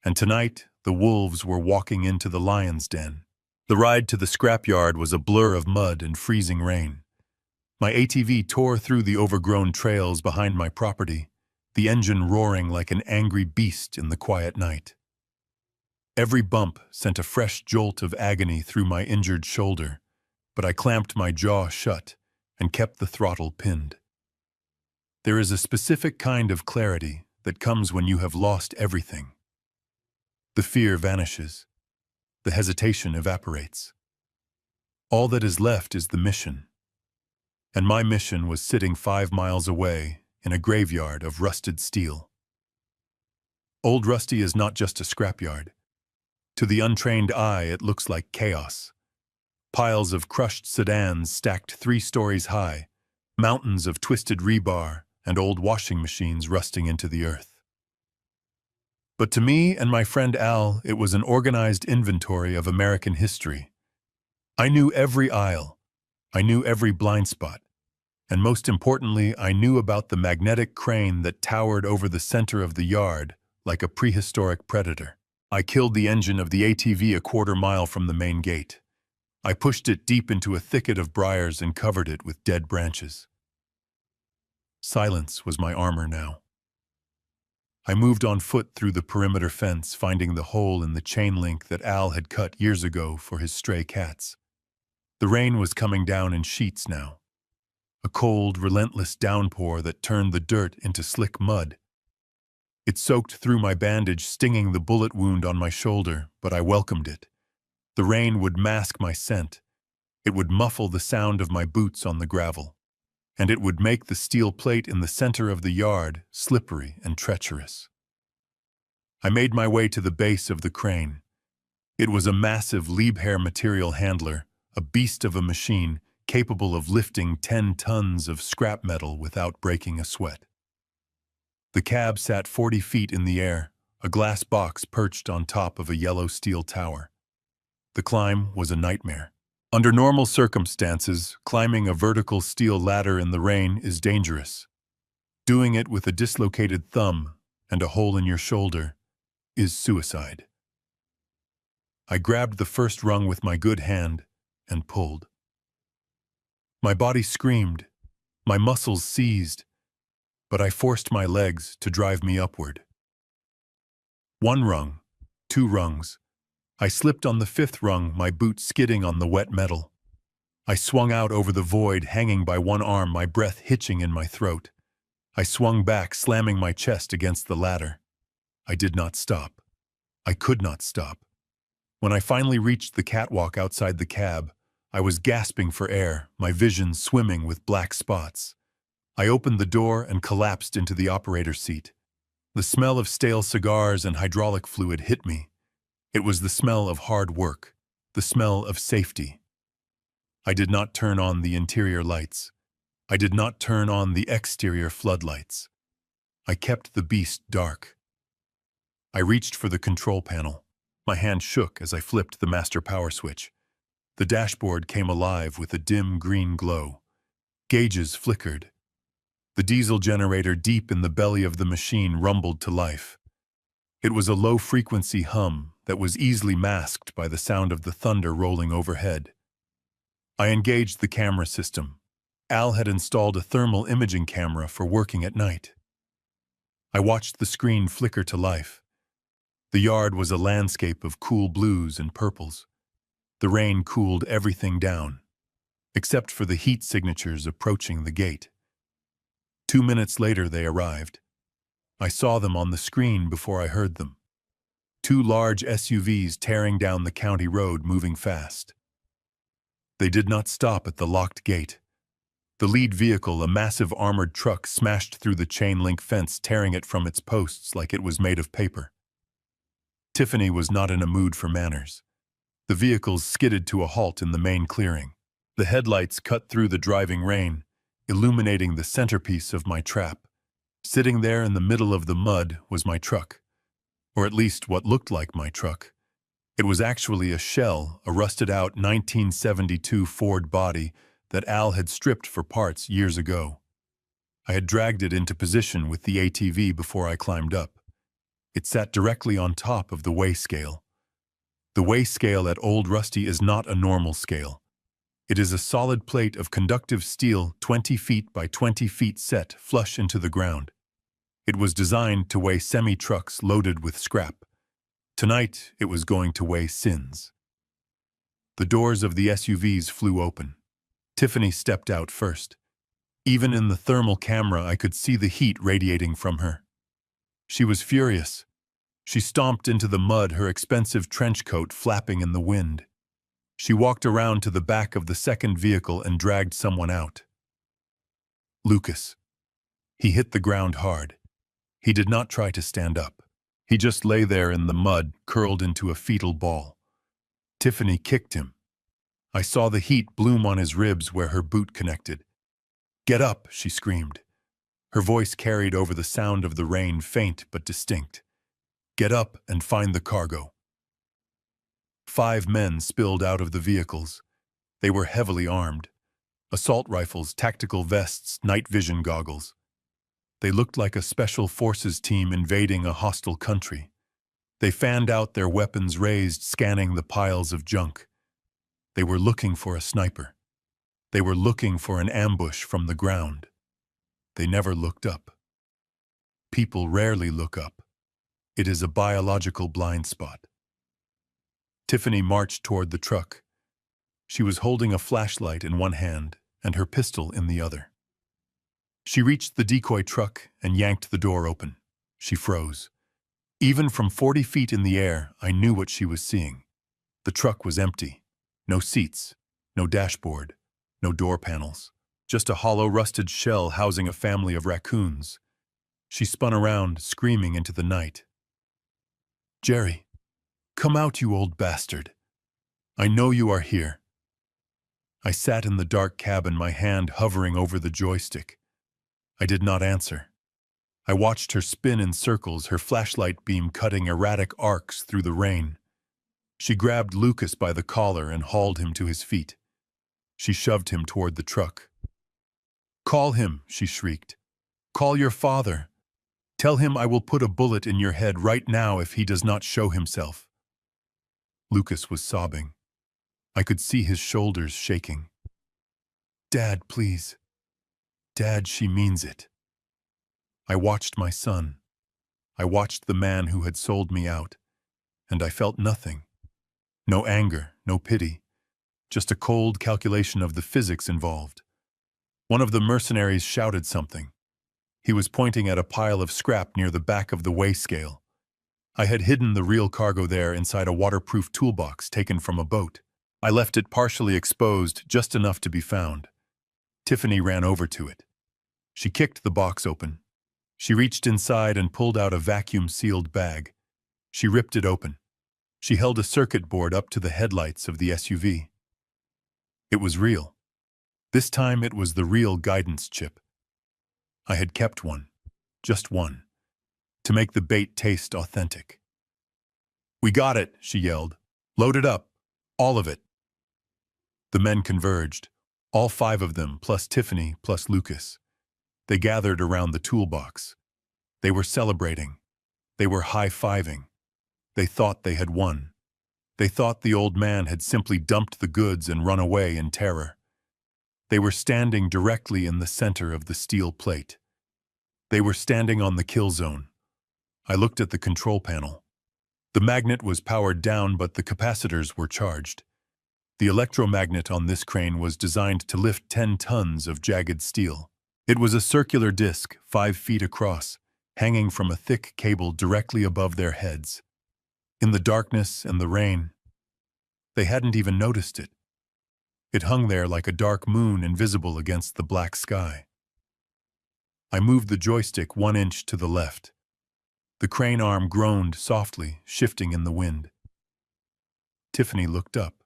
And tonight, the wolves were walking into the lion's den. The ride to the scrapyard was a blur of mud and freezing rain. My ATV tore through the overgrown trails behind my property, the engine roaring like an angry beast in the quiet night. Every bump sent a fresh jolt of agony through my injured shoulder, but I clamped my jaw shut and kept the throttle pinned. There is a specific kind of clarity that comes when you have lost everything. The fear vanishes. The hesitation evaporates. All that is left is the mission. And my mission was sitting 5 miles away in a graveyard of rusted steel. Old Rusty is not just a scrapyard. To the untrained eye, it looks like chaos. Piles of crushed sedans stacked 3 stories high, mountains of twisted rebar, and old washing machines rusting into the earth. But to me and my friend Al, it was an organized inventory of American history. I knew every aisle. I knew every blind spot. And most importantly, I knew about the magnetic crane that towered over the center of the yard like a prehistoric predator. I killed the engine of the ATV a quarter-mile from the main gate. I pushed it deep into a thicket of briars and covered it with dead branches. Silence was my armor now. I moved on foot through the perimeter fence, finding the hole in the chain link that Al had cut years ago for his stray cats. The rain was coming down in sheets now. A cold, relentless downpour that turned the dirt into slick mud. It soaked through my bandage, stinging the bullet wound on my shoulder, but I welcomed it. The rain would mask my scent. It would muffle the sound of my boots on the gravel. And it would make the steel plate in the center of the yard slippery and treacherous. I made my way to the base of the crane. It was a massive Liebherr material handler, a beast of a machine capable of lifting 10 tons of scrap metal without breaking a sweat. The cab sat 40 feet in the air, a glass box perched on top of a yellow steel tower. The climb was a nightmare. Under normal circumstances, climbing a vertical steel ladder in the rain is dangerous. Doing it with a dislocated thumb and a hole in your shoulder is suicide. I grabbed the first rung with my good hand and pulled. My body screamed, my muscles seized, but I forced my legs to drive me upward. 1 rung, 2 rungs. I slipped on the 5th rung, my boot skidding on the wet metal. I swung out over the void, hanging by one arm, my breath hitching in my throat. I swung back, slamming my chest against the ladder. I did not stop. I could not stop. When I finally reached the catwalk outside the cab, I was gasping for air, my vision swimming with black spots. I opened the door and collapsed into the operator's seat. The smell of stale cigars and hydraulic fluid hit me. It was the smell of hard work, the smell of safety. I did not turn on the interior lights. I did not turn on the exterior floodlights. I kept the beast dark. I reached for the control panel. My hand shook as I flipped the master power switch. The dashboard came alive with a dim green glow. Gauges flickered. The diesel generator deep in the belly of the machine rumbled to life. It was a low-frequency hum that was easily masked by the sound of the thunder rolling overhead. I engaged the camera system. Al had installed a thermal imaging camera for working at night. I watched the screen flicker to life. The yard was a landscape of cool blues and purples. The rain cooled everything down, except for the heat signatures approaching the gate. 2 minutes later, they arrived. I saw them on the screen before I heard them. 2 large SUVs tearing down the county road, moving fast. They did not stop at the locked gate. The lead vehicle, a massive armored truck, smashed through the chain-link fence, tearing it from its posts like it was made of paper. Tiffany was not in a mood for manners. The vehicles skidded to a halt in the main clearing. The headlights cut through the driving rain, illuminating the centerpiece of my trap. Sitting there in the middle of the mud was my truck, or at least what looked like my truck. It was actually a shell, a rusted-out 1972 Ford body that Al had stripped for parts years ago. I had dragged it into position with the ATV before I climbed up. It sat directly on top of the weigh scale. The weigh scale at Old Rusty is not a normal scale. It is a solid plate of conductive steel 20 feet by 20 feet set flush into the ground. It was designed to weigh semi-trucks loaded with scrap. Tonight, it was going to weigh sins. The doors of the SUVs flew open. Tiffany stepped out first. Even in the thermal camera, I could see the heat radiating from her. She was furious. She stomped into the mud, her expensive trench coat flapping in the wind. She walked around to the back of the second vehicle and dragged someone out. Lucas. He hit the ground hard. He did not try to stand up. He just lay there in the mud, curled into a fetal ball. Tiffany kicked him. I saw the heat bloom on his ribs where her boot connected. "Get up," she screamed. Her voice carried over the sound of the rain, faint but distinct. "Get up and find the cargo." 5 men spilled out of the vehicles. They were heavily armed. Assault rifles, tactical vests, night vision goggles. They looked like a special forces team invading a hostile country. They fanned out, their weapons raised, scanning the piles of junk. They were looking for a sniper. They were looking for an ambush from the ground. They never looked up. People rarely look up. It is a biological blind spot. Tiffany marched toward the truck. She was holding a flashlight in one hand and her pistol in the other. She reached the decoy truck and yanked the door open. She froze. Even from 40 feet in the air, I knew what she was seeing. The truck was empty. No seats, no dashboard, no door panels. Just a hollow, rusted shell housing a family of raccoons. She spun around, screaming into the night. "Jerry, come out, you old bastard. I know you are here." I sat in the dark cabin, my hand hovering over the joystick. I did not answer. I watched her spin in circles, her flashlight beam cutting erratic arcs through the rain. She grabbed Lucas by the collar and hauled him to his feet. She shoved him toward the truck. "Call him," she shrieked. "Call your father. Tell him I will put a bullet in your head right now if he does not show himself." Lucas was sobbing. I could see his shoulders shaking. "Dad, please. Dad, she means it." I watched my son. I watched the man who had sold me out, and I felt nothing. No anger, no pity, just a cold calculation of the physics involved. One of the mercenaries shouted something. He was pointing at a pile of scrap near the back of the weigh scale. I had hidden the real cargo there inside a waterproof toolbox taken from a boat. I left it partially exposed, just enough to be found. Tiffany ran over to it. She kicked the box open. She reached inside and pulled out a vacuum-sealed bag. She ripped it open. She held a circuit board up to the headlights of the SUV. It was real. This time it was the real guidance chip. I had kept one, just one, to make the bait taste authentic. "We got it," she yelled. "Load it up. All of it." The men converged, all 5 of them, plus Tiffany, plus Lucas. They gathered around the toolbox. They were celebrating. They were high-fiving. They thought they had won. They thought the old man had simply dumped the goods and run away in terror. They were standing directly in the center of the steel plate. They were standing on the kill zone. I looked at the control panel. The magnet was powered down, but the capacitors were charged. The electromagnet on this crane was designed to lift 10 tons of jagged steel. It was a circular disc, 5 feet across, hanging from a thick cable directly above their heads. In the darkness and the rain, they hadn't even noticed it. It hung there like a dark moon, invisible against the black sky. I moved the joystick 1 inch to the left. The crane arm groaned softly, shifting in the wind. Tiffany looked up.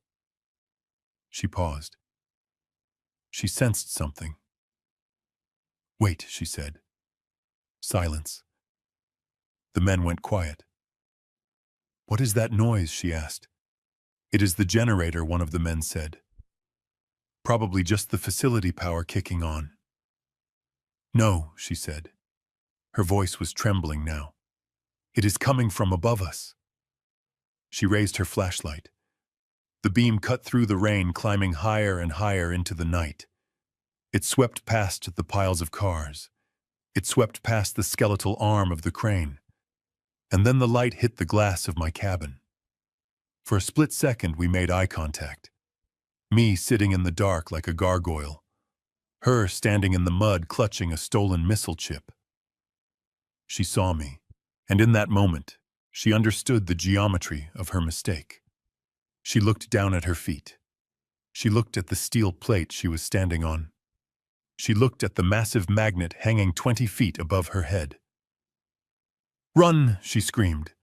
She paused. She sensed something. "Wait," she said. Silence. The men went quiet. "What is that noise?" she asked. "It is the generator," one of the men said. "Probably just the facility power kicking on." "No," she said. Her voice was trembling now. "It is coming from above us." She raised her flashlight. The beam cut through the rain, climbing higher and higher into the night. It swept past the piles of cars. It swept past the skeletal arm of the crane. And then the light hit the glass of my cabin. For a split second, we made eye contact. Me sitting in the dark like a gargoyle. Her standing in the mud clutching a stolen missile chip. She saw me, and in that moment, she understood the geometry of her mistake. She looked down at her feet. She looked at the steel plate she was standing on. She looked at the massive magnet hanging 20 feet above her head. "Run!" she screamed,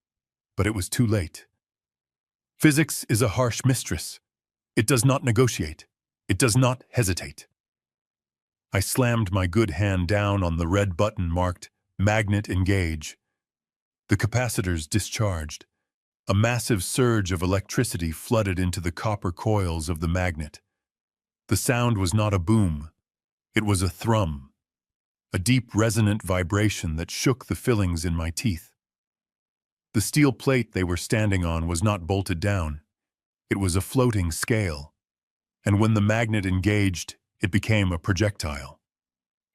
but it was too late. Physics is a harsh mistress. It does not negotiate. It does not hesitate. I slammed my good hand down on the red button marked Magnet Engage. The capacitors discharged. A massive surge of electricity flooded into the copper coils of the magnet. The sound was not a boom. It was a thrum, a deep resonant vibration that shook the fillings in my teeth. The steel plate they were standing on was not bolted down. It was a floating scale, and when the magnet engaged, it became a projectile.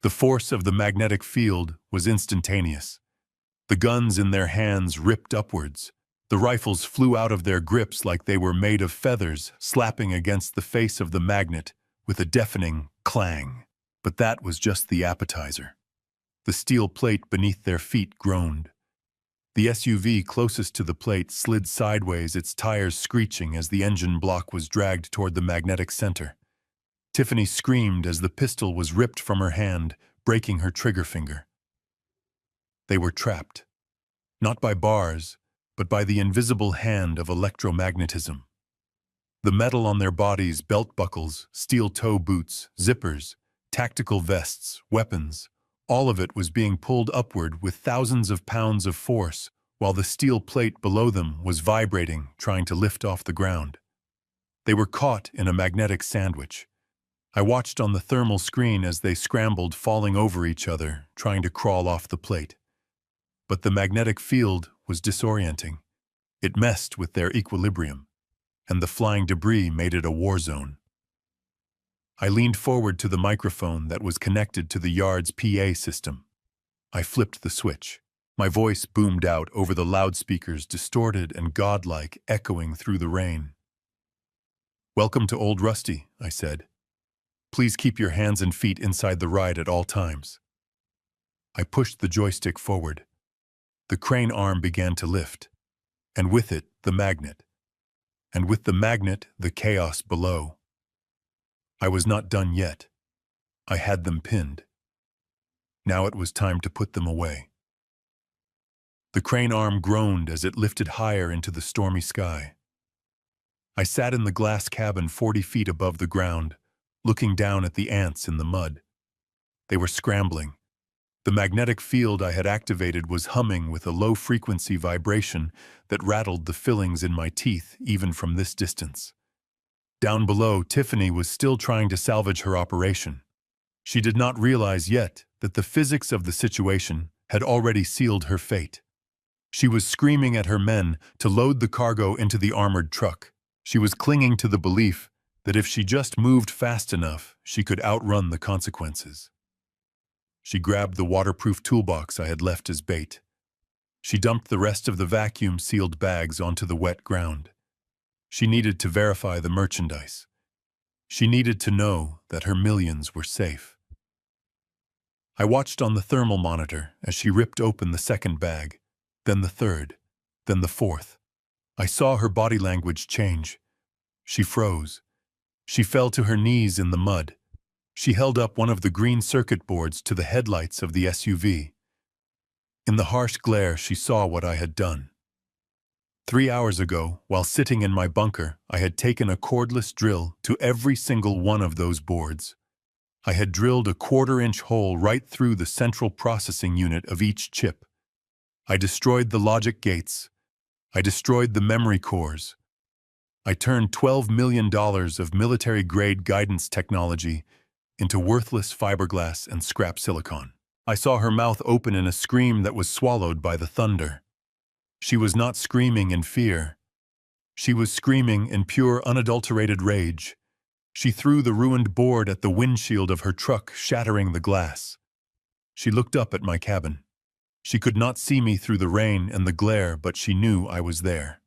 The force of the magnetic field was instantaneous. The guns in their hands ripped upwards. The rifles flew out of their grips like they were made of feathers, slapping against the face of the magnet with a deafening clang. But that was just the appetizer. The steel plate beneath their feet groaned. The SUV closest to the plate slid sideways, its tires screeching as the engine block was dragged toward the magnetic center. Tiffany screamed as the pistol was ripped from her hand, breaking her trigger finger. They were trapped, not by bars, but by the invisible hand of electromagnetism. The metal on their bodies, belt buckles, steel toe boots, zippers, tactical vests, weapons, all of it was being pulled upward with thousands of pounds of force, while the steel plate below them was vibrating, trying to lift off the ground. They were caught in a magnetic sandwich. I watched on the thermal screen as they scrambled, falling over each other, trying to crawl off the plate. But the magnetic field was disorienting. It messed with their equilibrium, and the flying debris made it a war zone. I leaned forward to the microphone that was connected to the yard's PA system. I flipped the switch. My voice boomed out over the loudspeakers, distorted and godlike, echoing through the rain. "Welcome to Old Rusty," I said. "Please keep your hands and feet inside the ride at all times." I pushed the joystick forward. The crane arm began to lift, and with it, the magnet. And with the magnet, the chaos below. I was not done yet. I had them pinned. Now it was time to put them away. The crane arm groaned as it lifted higher into the stormy sky. I sat in the glass cabin 40 feet above the ground, looking down at the ants in the mud. They were scrambling. The magnetic field I had activated was humming with a low-frequency vibration that rattled the fillings in my teeth even from this distance. Down below, Tiffany was still trying to salvage her operation. She did not realize yet that the physics of the situation had already sealed her fate. She was screaming at her men to load the cargo into the armored truck. She was clinging to the belief that if she just moved fast enough, she could outrun the consequences. She grabbed the waterproof toolbox I had left as bait. She dumped the rest of the vacuum-sealed bags onto the wet ground. She needed to verify the merchandise. She needed to know that her millions were safe. I watched on the thermal monitor as she ripped open the second bag, then the third, then the fourth. I saw her body language change. She froze. She fell to her knees in the mud. She held up one of the green circuit boards to the headlights of the SUV. In the harsh glare, she saw what I had done. 3 hours ago, while sitting in my bunker, I had taken a cordless drill to every single one of those boards. I had drilled a 1/4-inch hole right through the central processing unit of each chip. I destroyed the logic gates. I destroyed the memory cores. I turned $12 million of military-grade guidance technology into worthless fiberglass and scrap silicon. I saw her mouth open in a scream that was swallowed by the thunder. She was not screaming in fear. She was screaming in pure, unadulterated rage. She threw the ruined board at the windshield of her truck, shattering the glass. She looked up at my cabin. She could not see me through the rain and the glare, but she knew I was there.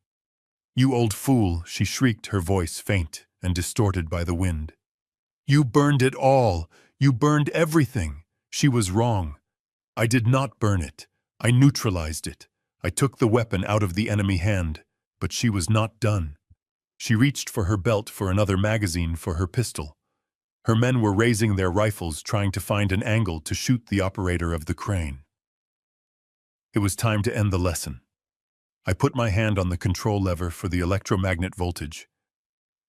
"You old fool," she shrieked, her voice faint and distorted by the wind. "You burned it all. You burned everything." She was wrong. I did not burn it. I neutralized it. I took the weapon out of the enemy hand, but she was not done. She reached for her belt for another magazine for her pistol. Her men were raising their rifles, trying to find an angle to shoot the operator of the crane. It was time to end the lesson. I put my hand on the control lever for the electromagnet voltage.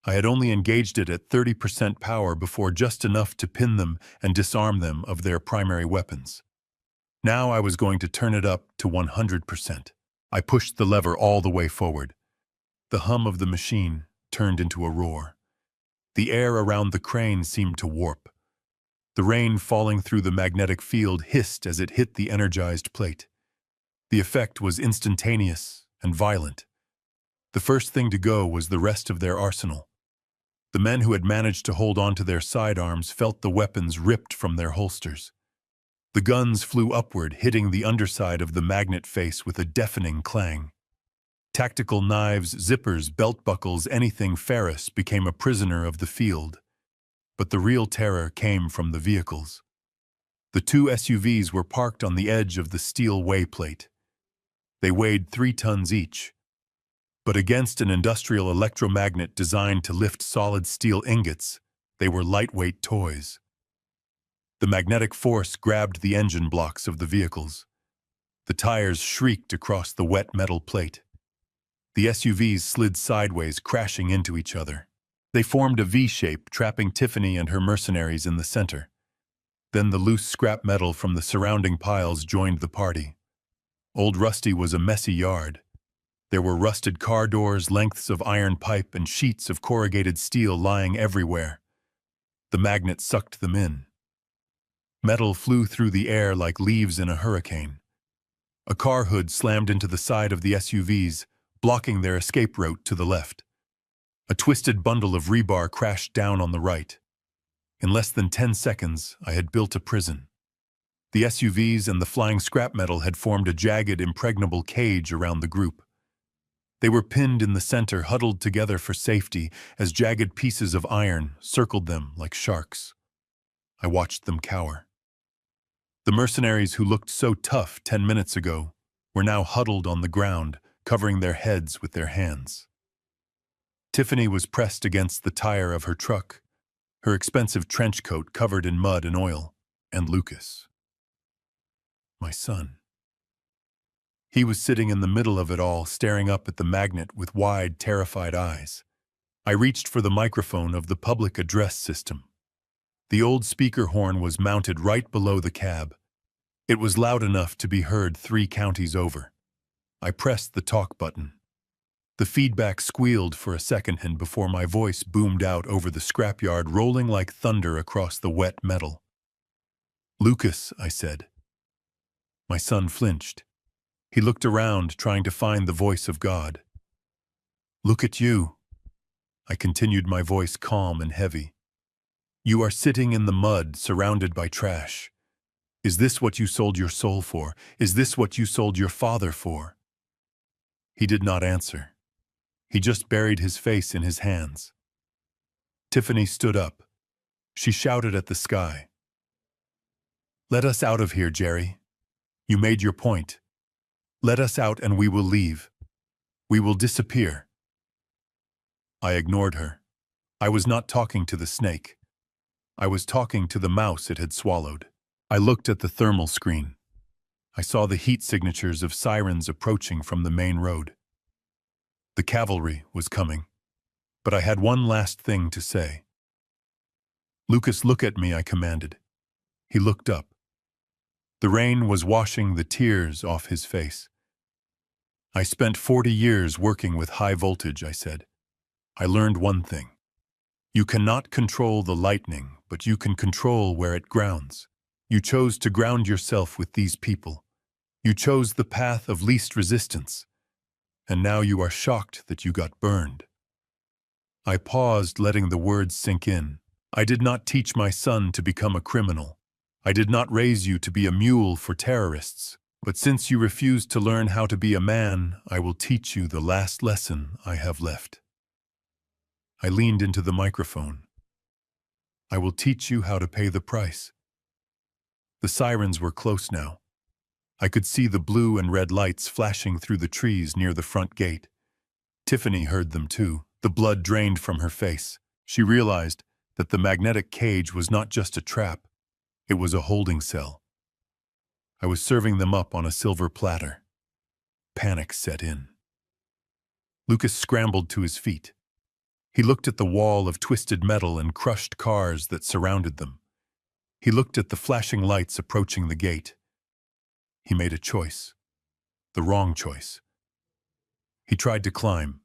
I had only engaged it at 30% power before, just enough to pin them and disarm them of their primary weapons. Now I was going to turn it up to 100%. I pushed the lever all the way forward. The hum of the machine turned into a roar. The air around the crane seemed to warp. The rain falling through the magnetic field hissed as it hit the energized plate. The effect was instantaneous and violent. The first thing to go was the rest of their arsenal. The men who had managed to hold on to their sidearms felt the weapons ripped from their holsters. The guns flew upward, hitting the underside of the magnet face with a deafening clang. Tactical knives, zippers, belt buckles, anything ferrous became a prisoner of the field. But the real terror came from the vehicles. The two SUVs were parked on the edge of the steel way plate. They weighed 3 tons each. But against an industrial electromagnet designed to lift solid steel ingots, they were lightweight toys. The magnetic force grabbed the engine blocks of the vehicles. The tires shrieked across the wet metal plate. The SUVs slid sideways, crashing into each other. They formed a V-shape, trapping Tiffany and her mercenaries in the center. Then the loose scrap metal from the surrounding piles joined the party. Old Rusty was a messy yard. There were rusted car doors, lengths of iron pipe, and sheets of corrugated steel lying everywhere. The magnet sucked them in. Metal flew through the air like leaves in a hurricane. A car hood slammed into the side of the SUVs, blocking their escape route to the left. A twisted bundle of rebar crashed down on the right. In less than 10 seconds, I had built a prison. The SUVs and the flying scrap metal had formed a jagged, impregnable cage around the group. They were pinned in the center, huddled together for safety, as jagged pieces of iron circled them like sharks. I watched them cower. The mercenaries who looked so tough 10 minutes ago were now huddled on the ground, covering their heads with their hands. Tiffany was pressed against the tire of her truck, her expensive trench coat covered in mud and oil, and Lucas, my son. He was sitting in the middle of it all, staring up at the magnet with wide, terrified eyes. I reached for the microphone of the public address system. The old speaker horn was mounted right below the cab. It was loud enough to be heard 3 counties over. I pressed the talk button. The feedback squealed for a second, and before my voice boomed out over the scrapyard, rolling like thunder across the wet metal. "Lucas," I said. My son flinched. He looked around, trying to find the voice of God. "Look at you," I continued, my voice calm and heavy. "You are sitting in the mud, surrounded by trash. Is this what you sold your soul for? Is this what you sold your father for?" He did not answer. He just buried his face in his hands. Tiffany stood up. She shouted at the sky. "Let us out of here, Jerry. You made your point. Let us out and we will leave. We will disappear." I ignored her. I was not talking to the snake. I was talking to the mouse it had swallowed. I looked at the thermal screen. I saw the heat signatures of sirens approaching from the main road. The cavalry was coming. But I had one last thing to say. "Lucas, look at me," I commanded. He looked up. The rain was washing the tears off his face. "I spent 40 years working with high voltage," I said. "I learned one thing. You cannot control the lightning, but you can control where it grounds. You chose to ground yourself with these people. You chose the path of least resistance. And now you are shocked that you got burned." I paused, letting the words sink in. "I did not teach my son to become a criminal. I did not raise you to be a mule for terrorists. But since you refuse to learn how to be a man, I will teach you the last lesson I have left." I leaned into the microphone. "I will teach you how to pay the price." The sirens were close now. I could see the blue and red lights flashing through the trees near the front gate. Tiffany heard them too. The blood drained from her face. She realized that the magnetic cage was not just a trap. It was a holding cell. I was serving them up on a silver platter. Panic set in. Lucas scrambled to his feet. He looked at the wall of twisted metal and crushed cars that surrounded them. He looked at the flashing lights approaching the gate. He made a choice. The wrong choice. He tried to climb.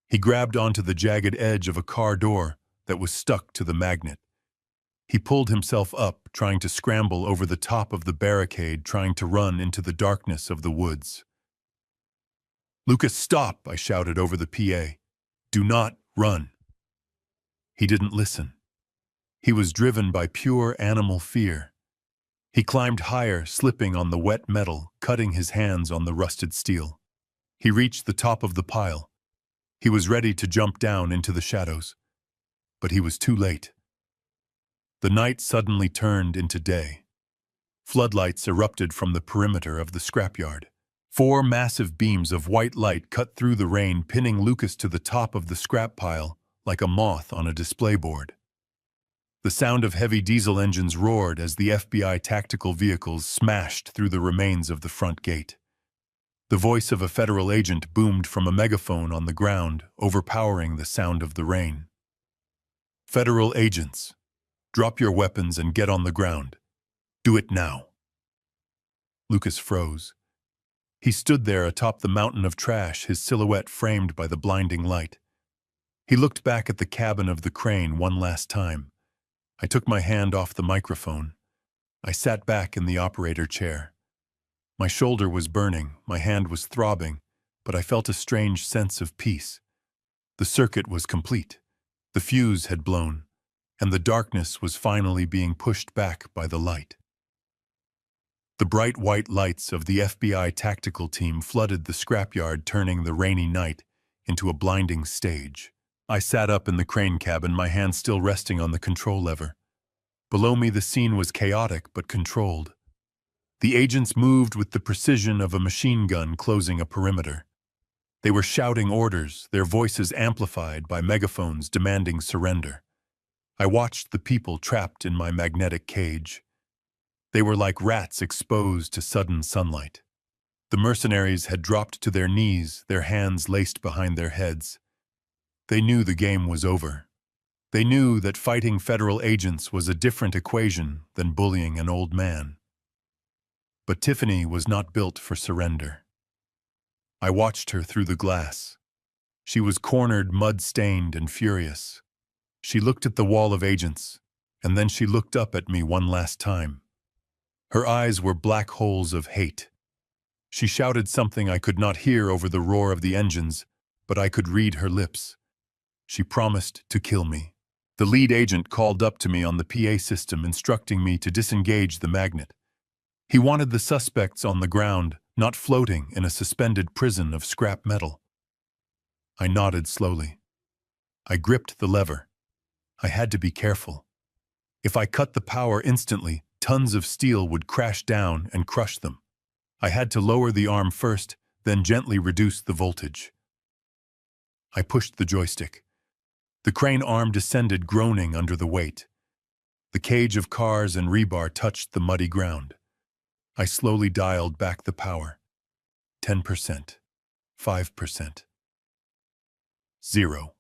He grabbed onto the jagged edge of a car door that was stuck to the magnet. He pulled himself up, trying to scramble over the top of the barricade, trying to run into the darkness of the woods. "Lucas, stop!" I shouted over the PA. "Do not run." He didn't listen. He was driven by pure animal fear. He climbed higher, slipping on the wet metal, cutting his hands on the rusted steel. He reached the top of the pile. He was ready to jump down into the shadows. But he was too late. The night suddenly turned into day. Floodlights erupted from the perimeter of the scrapyard. 4 massive beams of white light cut through the rain, pinning Lucas to the top of the scrap pile like a moth on a display board. The sound of heavy diesel engines roared as the FBI tactical vehicles smashed through the remains of the front gate. The voice of a federal agent boomed from a megaphone on the ground, overpowering the sound of the rain. "Federal agents, drop your weapons and get on the ground. Do it now." Lucas froze. He stood there atop the mountain of trash, his silhouette framed by the blinding light. He looked back at the cabin of the crane one last time. I took my hand off the microphone. I sat back in the operator chair. My shoulder was burning, my hand was throbbing, but I felt a strange sense of peace. The circuit was complete. The fuse had blown, and the darkness was finally being pushed back by the light. The bright white lights of the FBI tactical team flooded the scrapyard, turning the rainy night into a blinding stage. I sat up in the crane cabin, my hand still resting on the control lever. Below me, the scene was chaotic but controlled. The agents moved with the precision of a machine gun closing a perimeter. They were shouting orders, their voices amplified by megaphones demanding surrender. I watched the people trapped in my magnetic cage. They were like rats exposed to sudden sunlight. The mercenaries had dropped to their knees, their hands laced behind their heads. They knew the game was over. They knew that fighting federal agents was a different equation than bullying an old man. But Tiffany was not built for surrender. I watched her through the glass. She was cornered, mud-stained, and furious. She looked at the wall of agents, and then she looked up at me one last time. Her eyes were black holes of hate. She shouted something I could not hear over the roar of the engines, but I could read her lips. She promised to kill me. The lead agent called up to me on the PA system, instructing me to disengage the magnet. He wanted the suspects on the ground, not floating in a suspended prison of scrap metal. I nodded slowly. I gripped the lever. I had to be careful. If I cut the power instantly, tons of steel would crash down and crush them. I had to lower the arm first, then gently reduce the voltage. I pushed the joystick. The crane arm descended, groaning under the weight. The cage of cars and rebar touched the muddy ground. I slowly dialed back the power. 10%, 5%, 0.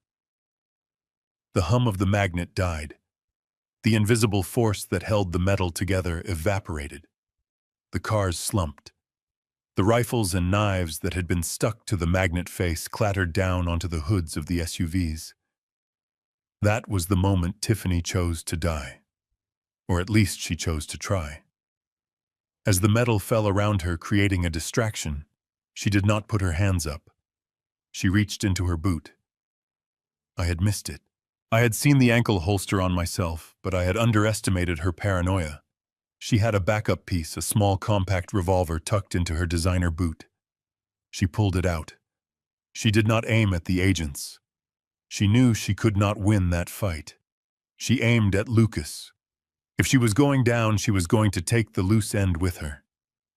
The hum of the magnet died. The invisible force that held the metal together evaporated. The cars slumped. The rifles and knives that had been stuck to the magnet face clattered down onto the hoods of the SUVs. That was the moment Tiffany chose to die. Or at least she chose to try. As the metal fell around her, creating a distraction, she did not put her hands up. She reached into her boot. I had missed it. I had seen the ankle holster on myself, but I had underestimated her paranoia. She had a backup piece, a small compact revolver tucked into her designer boot. She pulled it out. She did not aim at the agents. She knew she could not win that fight. She aimed at Lucas. If she was going down, she was going to take the loose end with her.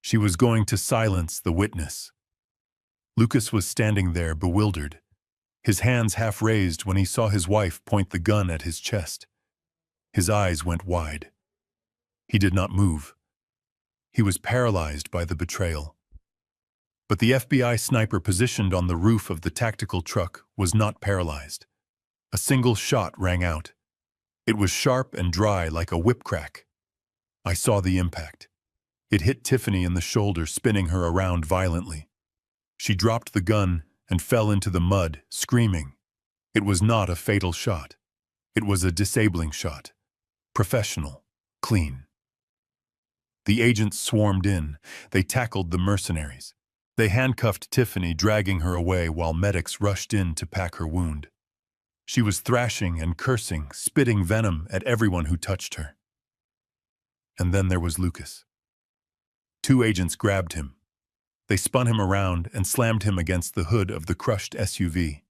She was going to silence the witness. Lucas was standing there, bewildered, his hands half raised when he saw his wife point the gun at his chest. His eyes went wide. He did not move. He was paralyzed by the betrayal. But the FBI sniper positioned on the roof of the tactical truck was not paralyzed. A single shot rang out. It was sharp and dry like a whip crack. I saw the impact. It hit Tiffany in the shoulder, spinning her around violently. She dropped the gun and fell into the mud, screaming. It was not a fatal shot. It was a disabling shot. Professional. Clean. The agents swarmed in. They tackled the mercenaries. They handcuffed Tiffany, dragging her away while medics rushed in to pack her wound. She was thrashing and cursing, spitting venom at everyone who touched her. And then there was Lucas. 2 agents grabbed him. They spun him around and slammed him against the hood of the crushed SUV.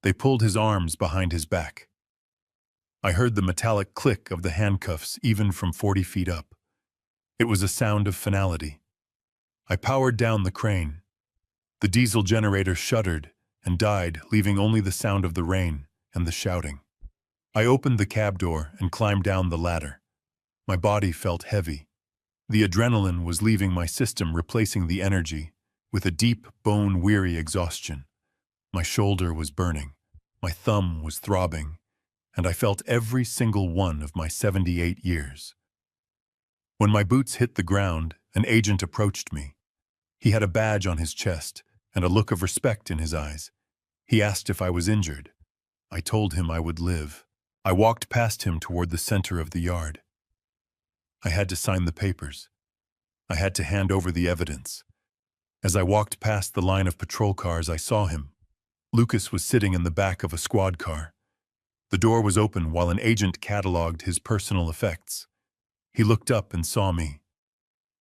They pulled his arms behind his back. I heard the metallic click of the handcuffs even from 40 feet up. It was a sound of finality. I powered down the crane. The diesel generator shuddered and died, leaving only the sound of the rain and the shouting. I opened the cab door and climbed down the ladder. My body felt heavy. The adrenaline was leaving my system, replacing the energy with a deep, bone-weary exhaustion. My shoulder was burning. My thumb was throbbing, and I felt every single one of my 78 years. When my boots hit the ground, an agent approached me. He had a badge on his chest and a look of respect in his eyes. He asked if I was injured. I told him I would live. I walked past him toward the center of the yard. I had to sign the papers. I had to hand over the evidence. As I walked past the line of patrol cars, I saw him. Lucas was sitting in the back of a squad car. The door was open while an agent cataloged his personal effects. He looked up and saw me.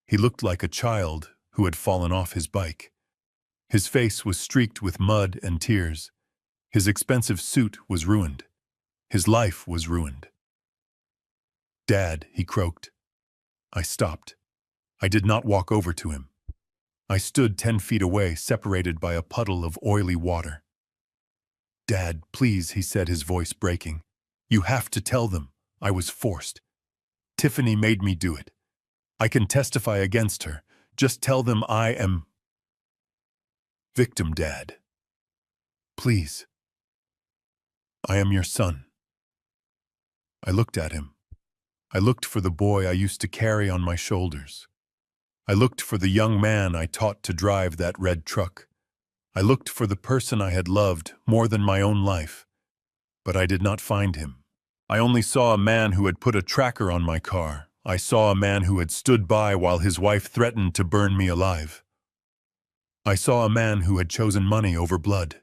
He looked like a child who had fallen off his bike. His face was streaked with mud and tears. His expensive suit was ruined. His life was ruined. "Dad," he croaked. I stopped. I did not walk over to him. I stood 10 feet away, separated by a puddle of oily water. "Dad, please," he said, his voice breaking. "You have to tell them. I was forced. Tiffany made me do it. I can testify against her. Just tell them I am victim, Dad. Please. I am your son." I looked at him. I looked for the boy I used to carry on my shoulders. I looked for the young man I taught to drive that red truck. I looked for the person I had loved more than my own life, but I did not find him. I only saw a man who had put a tracker on my car. I saw a man who had stood by while his wife threatened to burn me alive. I saw a man who had chosen money over blood.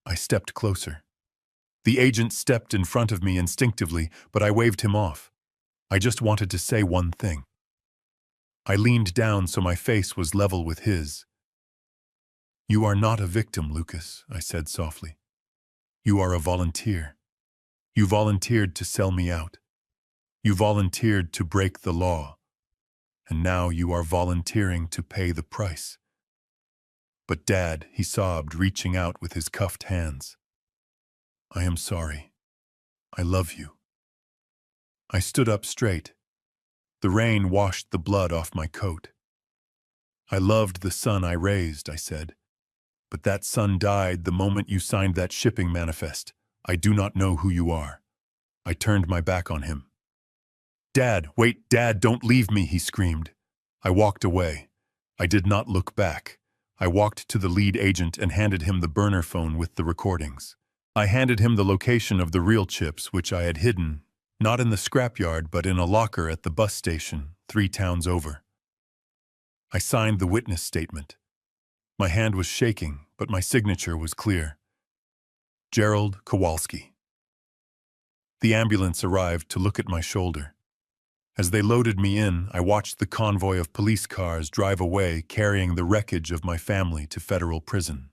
I stepped closer. The agent stepped in front of me instinctively, but I waved him off. I just wanted to say one thing. I leaned down so my face was level with his. "You are not a victim, Lucas," I said softly. "You are a volunteer. You volunteered to sell me out. You volunteered to break the law. And now you are volunteering to pay the price." "But Dad," he sobbed, reaching out with his cuffed hands. "I am sorry. I love you." I stood up straight. The rain washed the blood off my coat. "I loved the son I raised," I said. "But that son died the moment you signed that shipping manifest. I do not know who you are." I turned my back on him. "Dad, wait, Dad, don't leave me," he screamed. I walked away. I did not look back. I walked to the lead agent and handed him the burner phone with the recordings. I handed him the location of the real chips, which I had hidden, not in the scrapyard, but in a locker at the bus station, 3 towns over. I signed the witness statement. My hand was shaking, but my signature was clear. Gerald Kowalski. The ambulance arrived to look at my shoulder. As they loaded me in, I watched the convoy of police cars drive away, carrying the wreckage of my family to federal prison.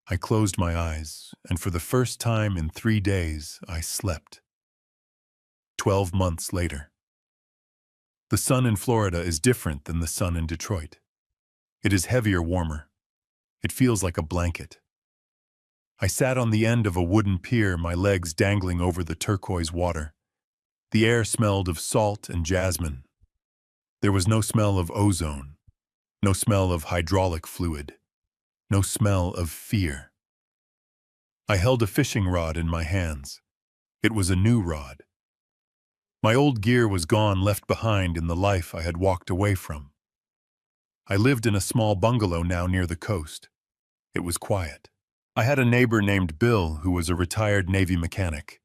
I closed my eyes, and for the first time in 3 days, I slept. 12 months later. The sun in Florida is different than the sun in Detroit. It is heavier, warmer. It feels like a blanket. I sat on the end of a wooden pier, my legs dangling over the turquoise water. The air smelled of salt and jasmine. There was no smell of ozone, no smell of hydraulic fluid, no smell of fear. I held a fishing rod in my hands. It was a new rod. My old gear was gone, left behind in the life I had walked away from. I lived in a small bungalow now near the coast. It was quiet. I had a neighbor named Bill who was a retired Navy mechanic.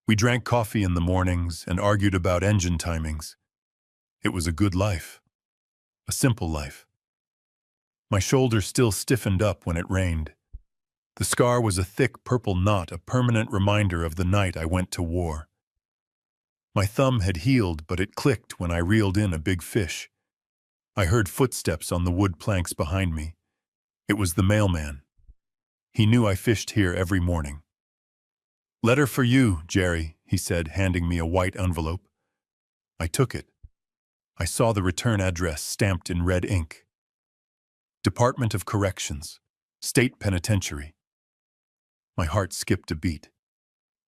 We drank coffee in the mornings and argued about engine timings. It was a good life. A simple life. My shoulder still stiffened up when it rained. The scar was a thick purple knot, a permanent reminder of the night I went to war. My thumb had healed, but it clicked when I reeled in a big fish. I heard footsteps on the wood planks behind me. It was the mailman. He knew I fished here every morning. "Letter for you, Jerry," he said, handing me a white envelope. I took it. I saw the return address stamped in red ink. Department of Corrections, State Penitentiary. My heart skipped a beat.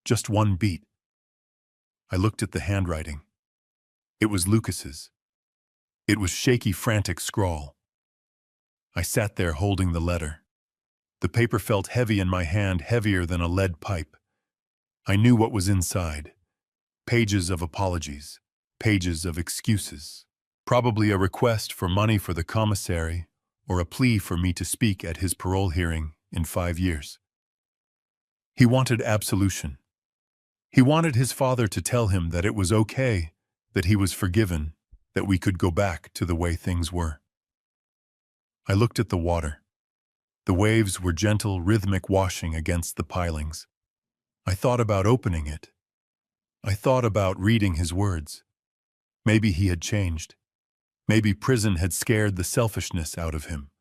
Just one beat. I looked at the handwriting. It was Lucas's. It was shaky, frantic scrawl. I sat there holding the letter. The paper felt heavy in my hand, heavier than a lead pipe. I knew what was inside. Pages of apologies, pages of excuses. Probably a request for money for the commissary, or a plea for me to speak at his parole hearing in 5 years. He wanted absolution. He wanted his father to tell him that it was okay, that he was forgiven, that we could go back to the way things were. I looked at the water. The waves were gentle, rhythmic washing against the pilings. I thought about opening it. I thought about reading his words. Maybe he had changed. Maybe prison had scared the selfishness out of him.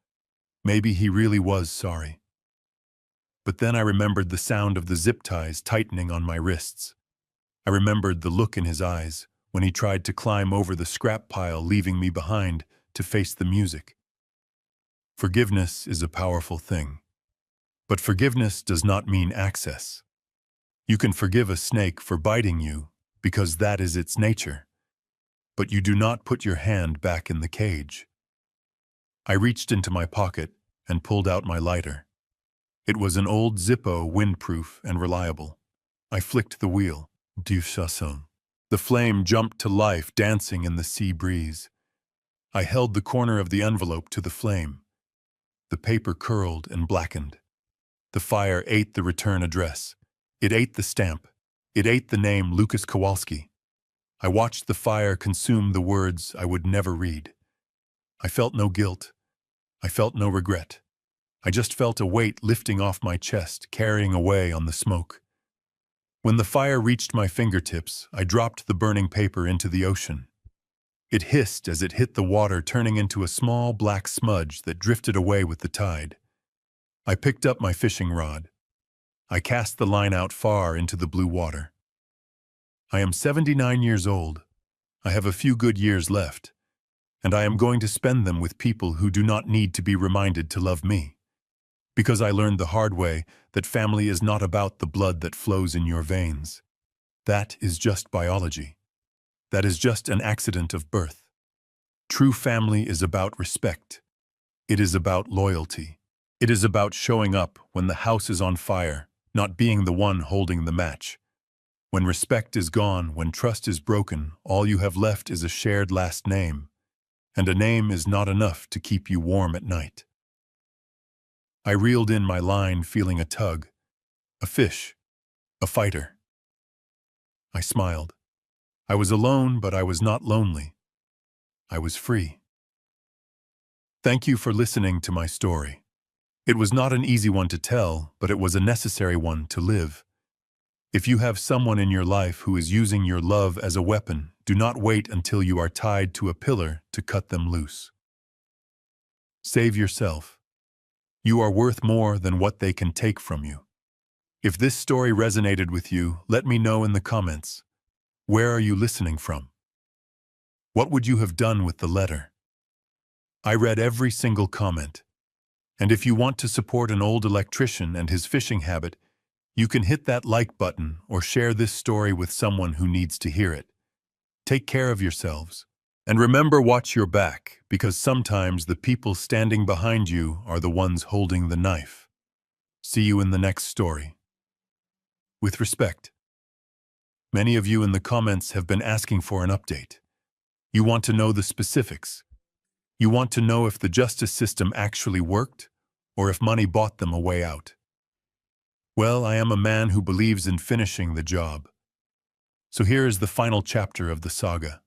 Maybe he really was sorry. But then I remembered the sound of the zip ties tightening on my wrists. I remembered the look in his eyes when he tried to climb over the scrap pile, leaving me behind to face the music. Forgiveness is a powerful thing. But forgiveness does not mean access. You can forgive a snake for biting you because that is its nature. But you do not put your hand back in the cage. I reached into my pocket and pulled out my lighter. It was an old Zippo, windproof and reliable. I flicked the wheel. Du chasson. The flame jumped to life, dancing in the sea breeze. I held the corner of the envelope to the flame. The paper curled and blackened. The fire ate the return address. It ate the stamp. It ate the name Lucas Kowalski. I watched the fire consume the words I would never read. I felt no guilt. I felt no regret. I just felt a weight lifting off my chest, carrying away on the smoke. When the fire reached my fingertips, I dropped the burning paper into the ocean. It hissed as it hit the water, turning into a small black smudge that drifted away with the tide. I picked up my fishing rod. I cast the line out far into the blue water. I am 79 years old. I have a few good years left, and I am going to spend them with people who do not need to be reminded to love me. Because I learned the hard way that family is not about the blood that flows in your veins. That is just biology. That is just an accident of birth. True family is about respect. It is about loyalty. It is about showing up when the house is on fire, not being the one holding the match. When respect is gone, when trust is broken, all you have left is a shared last name, and a name is not enough to keep you warm at night. I reeled in my line, feeling a tug, a fish, a fighter. I smiled. I was alone, but I was not lonely. I was free. Thank you for listening to my story. It was not an easy one to tell, but it was a necessary one to live. If you have someone in your life who is using your love as a weapon, do not wait until you are tied to a pillar to cut them loose. Save yourself. You are worth more than what they can take from you. If this story resonated with you, let me know in the comments. Where are you listening from? What would you have done with the letter? I read every single comment. And if you want to support an old electrician and his fishing habit, you can hit that like button or share this story with someone who needs to hear it. Take care of yourselves. And remember, watch your back, because sometimes the people standing behind you are the ones holding the knife. See you in the next story. With respect, many of you in the comments have been asking for an update. You want to know the specifics. You want to know if the justice system actually worked, or if money bought them a way out. Well, I am a man who believes in finishing the job. So here is the final chapter of the saga.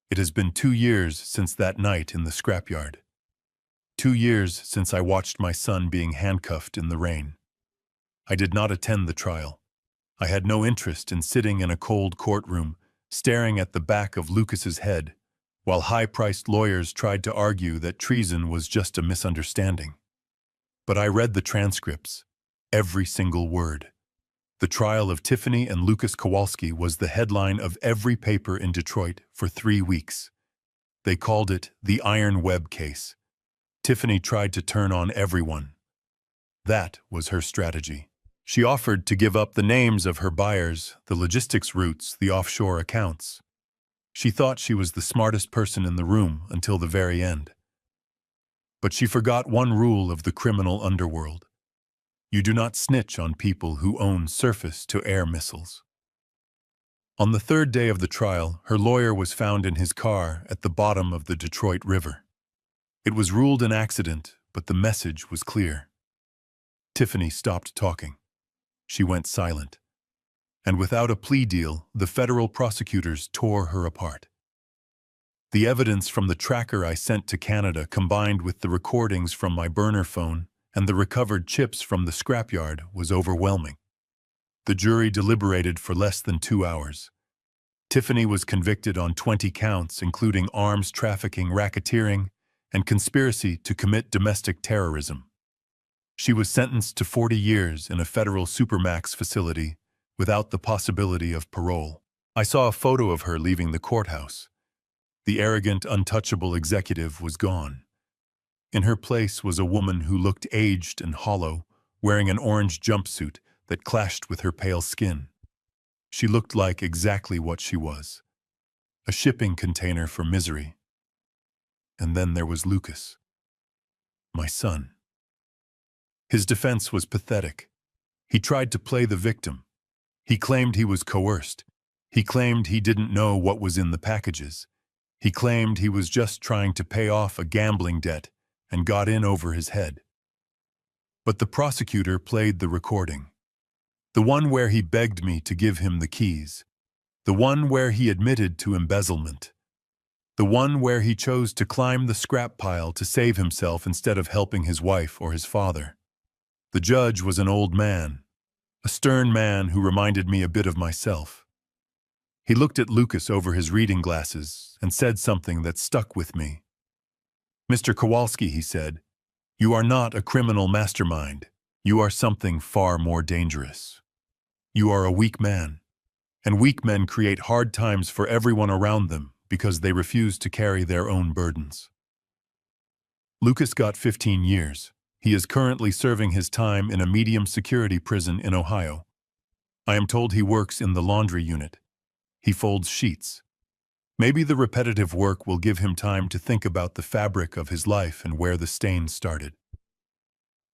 It has been 2 years since that night in the scrapyard. 2 years since I watched my son being handcuffed in the rain. I did not attend the trial. I had no interest in sitting in a cold courtroom, staring at the back of Lucas's head, while high-priced lawyers tried to argue that treason was just a misunderstanding. But I read the transcripts, every single word. The trial of Tiffany and Lucas Kowalski was the headline of every paper in Detroit for 3 weeks. They called it the Iron Web case. Tiffany tried to turn on everyone. That was her strategy. She offered to give up the names of her buyers, the logistics routes, the offshore accounts. She thought she was the smartest person in the room until the very end. But she forgot one rule of the criminal underworld. You do not snitch on people who own surface-to-air missiles. On the 3rd day of the trial, her lawyer was found in his car at the bottom of the Detroit River. It was ruled an accident, but the message was clear. Tiffany stopped talking. She went silent. And without a plea deal, the federal prosecutors tore her apart. The evidence from the tracker I sent to Canada, combined with the recordings from my burner phone and the recovered chips from the scrapyard, was overwhelming. The jury deliberated for less than 2 hours. Tiffany was convicted on 20 counts, including arms trafficking, racketeering, and conspiracy to commit domestic terrorism. She was sentenced to 40 years in a federal supermax facility without the possibility of parole. I saw a photo of her leaving the courthouse. The arrogant, untouchable executive was gone. In her place was a woman who looked aged and hollow, wearing an orange jumpsuit that clashed with her pale skin. She looked like exactly what she was, a shipping container for misery. And then there was Lucas, my son. His defense was pathetic. He tried to play the victim. He claimed he was coerced. He claimed he didn't know what was in the packages. He claimed he was just trying to pay off a gambling debt and got in over his head. But the prosecutor played the recording. The one where he begged me to give him the keys. The one where he admitted to embezzlement. The one where he chose to climb the scrap pile to save himself instead of helping his wife or his father. The judge was an old man, a stern man who reminded me a bit of myself. He looked at Lucas over his reading glasses and said something that stuck with me. "Mr. Kowalski," he said, "you are not a criminal mastermind. You are something far more dangerous. You are a weak man, and weak men create hard times for everyone around them because they refuse to carry their own burdens." Lucas got 15 years. He is currently serving his time in a medium-security prison in Ohio. I am told he works in the laundry unit. He folds sheets. Maybe the repetitive work will give him time to think about the fabric of his life and where the stains started.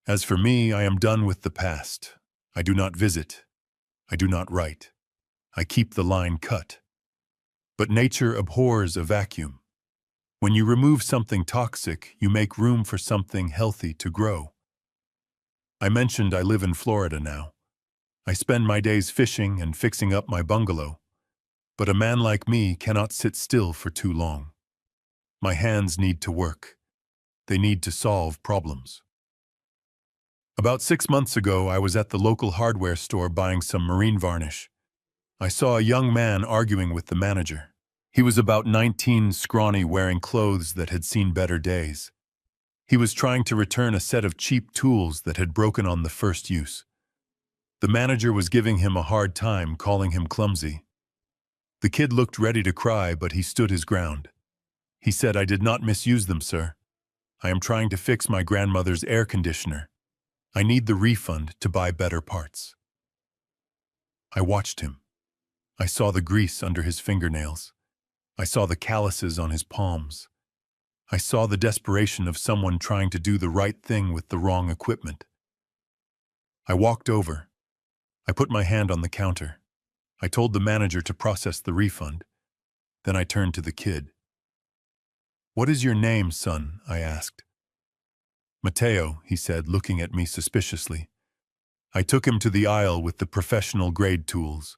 As for me, I am done with the past. I do not visit. I do not write. I keep the line cut. But nature abhors a vacuum. When you remove something toxic, you make room for something healthy to grow. I mentioned I live in Florida now. I spend my days fishing and fixing up my bungalow. But a man like me cannot sit still for too long. My hands need to work. They need to solve problems. About 6 months ago, I was at the local hardware store buying some marine varnish. I saw a young man arguing with the manager. He was about 19, scrawny, wearing clothes that had seen better days. He was trying to return a set of cheap tools that had broken on the first use. The manager was giving him a hard time, calling him clumsy. The kid looked ready to cry, but he stood his ground. He said, "I did not misuse them, sir. I am trying to fix my grandmother's air conditioner. I need the refund to buy better parts." I watched him. I saw the grease under his fingernails. I saw the calluses on his palms. I saw the desperation of someone trying to do the right thing with the wrong equipment. I walked over. I put my hand on the counter. I told the manager to process the refund. Then I turned to the kid. "What is your name, son?" I asked. "Mateo," he said, looking at me suspiciously. I took him to the aisle with the professional grade tools.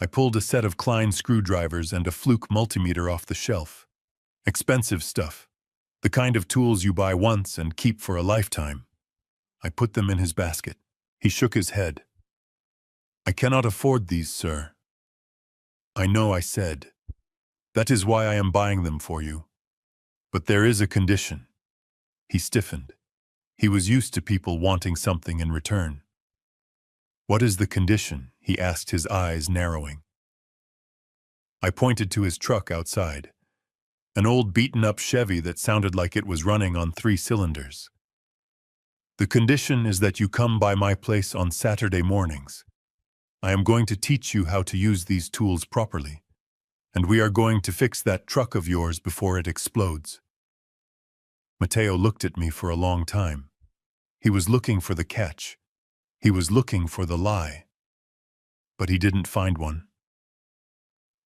I pulled a set of Klein screwdrivers and a Fluke multimeter off the shelf. Expensive stuff. The kind of tools you buy once and keep for a lifetime. I put them in his basket. He shook his head. "I cannot afford these, sir." "I know," I said. "That is why I am buying them for you. But there is a condition." He stiffened. He was used to people wanting something in return. "What is the condition?" he asked, his eyes narrowing. I pointed to his truck outside. An old beaten-up Chevy that sounded like it was running on 3 cylinders. "The condition is that you come by my place on Saturday mornings. I am going to teach you how to use these tools properly, and we are going to fix that truck of yours before it explodes." Mateo looked at me for a long time. He was looking for the catch. He was looking for the lie. But he didn't find one.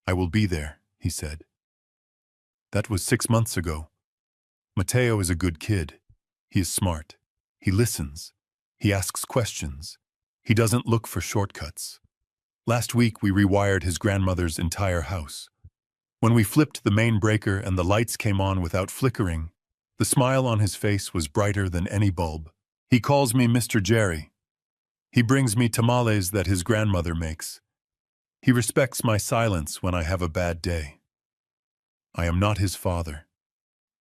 "I will be there," he said. That was 6 months ago. Mateo is a good kid. He is smart. He listens. He asks questions. He doesn't look for shortcuts. Last week we rewired his grandmother's entire house. When we flipped the main breaker and the lights came on without flickering, the smile on his face was brighter than any bulb. He calls me Mr. Jerry. He brings me tamales that his grandmother makes. He respects my silence when I have a bad day. I am not his father.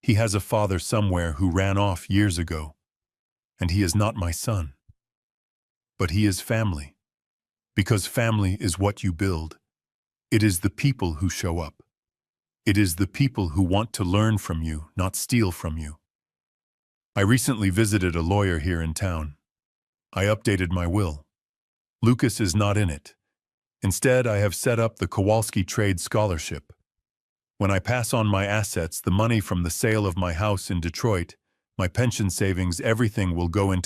He has a father somewhere who ran off years ago, and he is not my son. But he is family, because family is what you build. It is the people who show up. It is the people who want to learn from you, not steal from you. I recently visited a lawyer here in town. I updated my will. Lucas is not in it. Instead, I have set up the Kowalski Trade Scholarship. When I pass on my assets, the money from the sale of my house in Detroit, my pension savings, everything will go into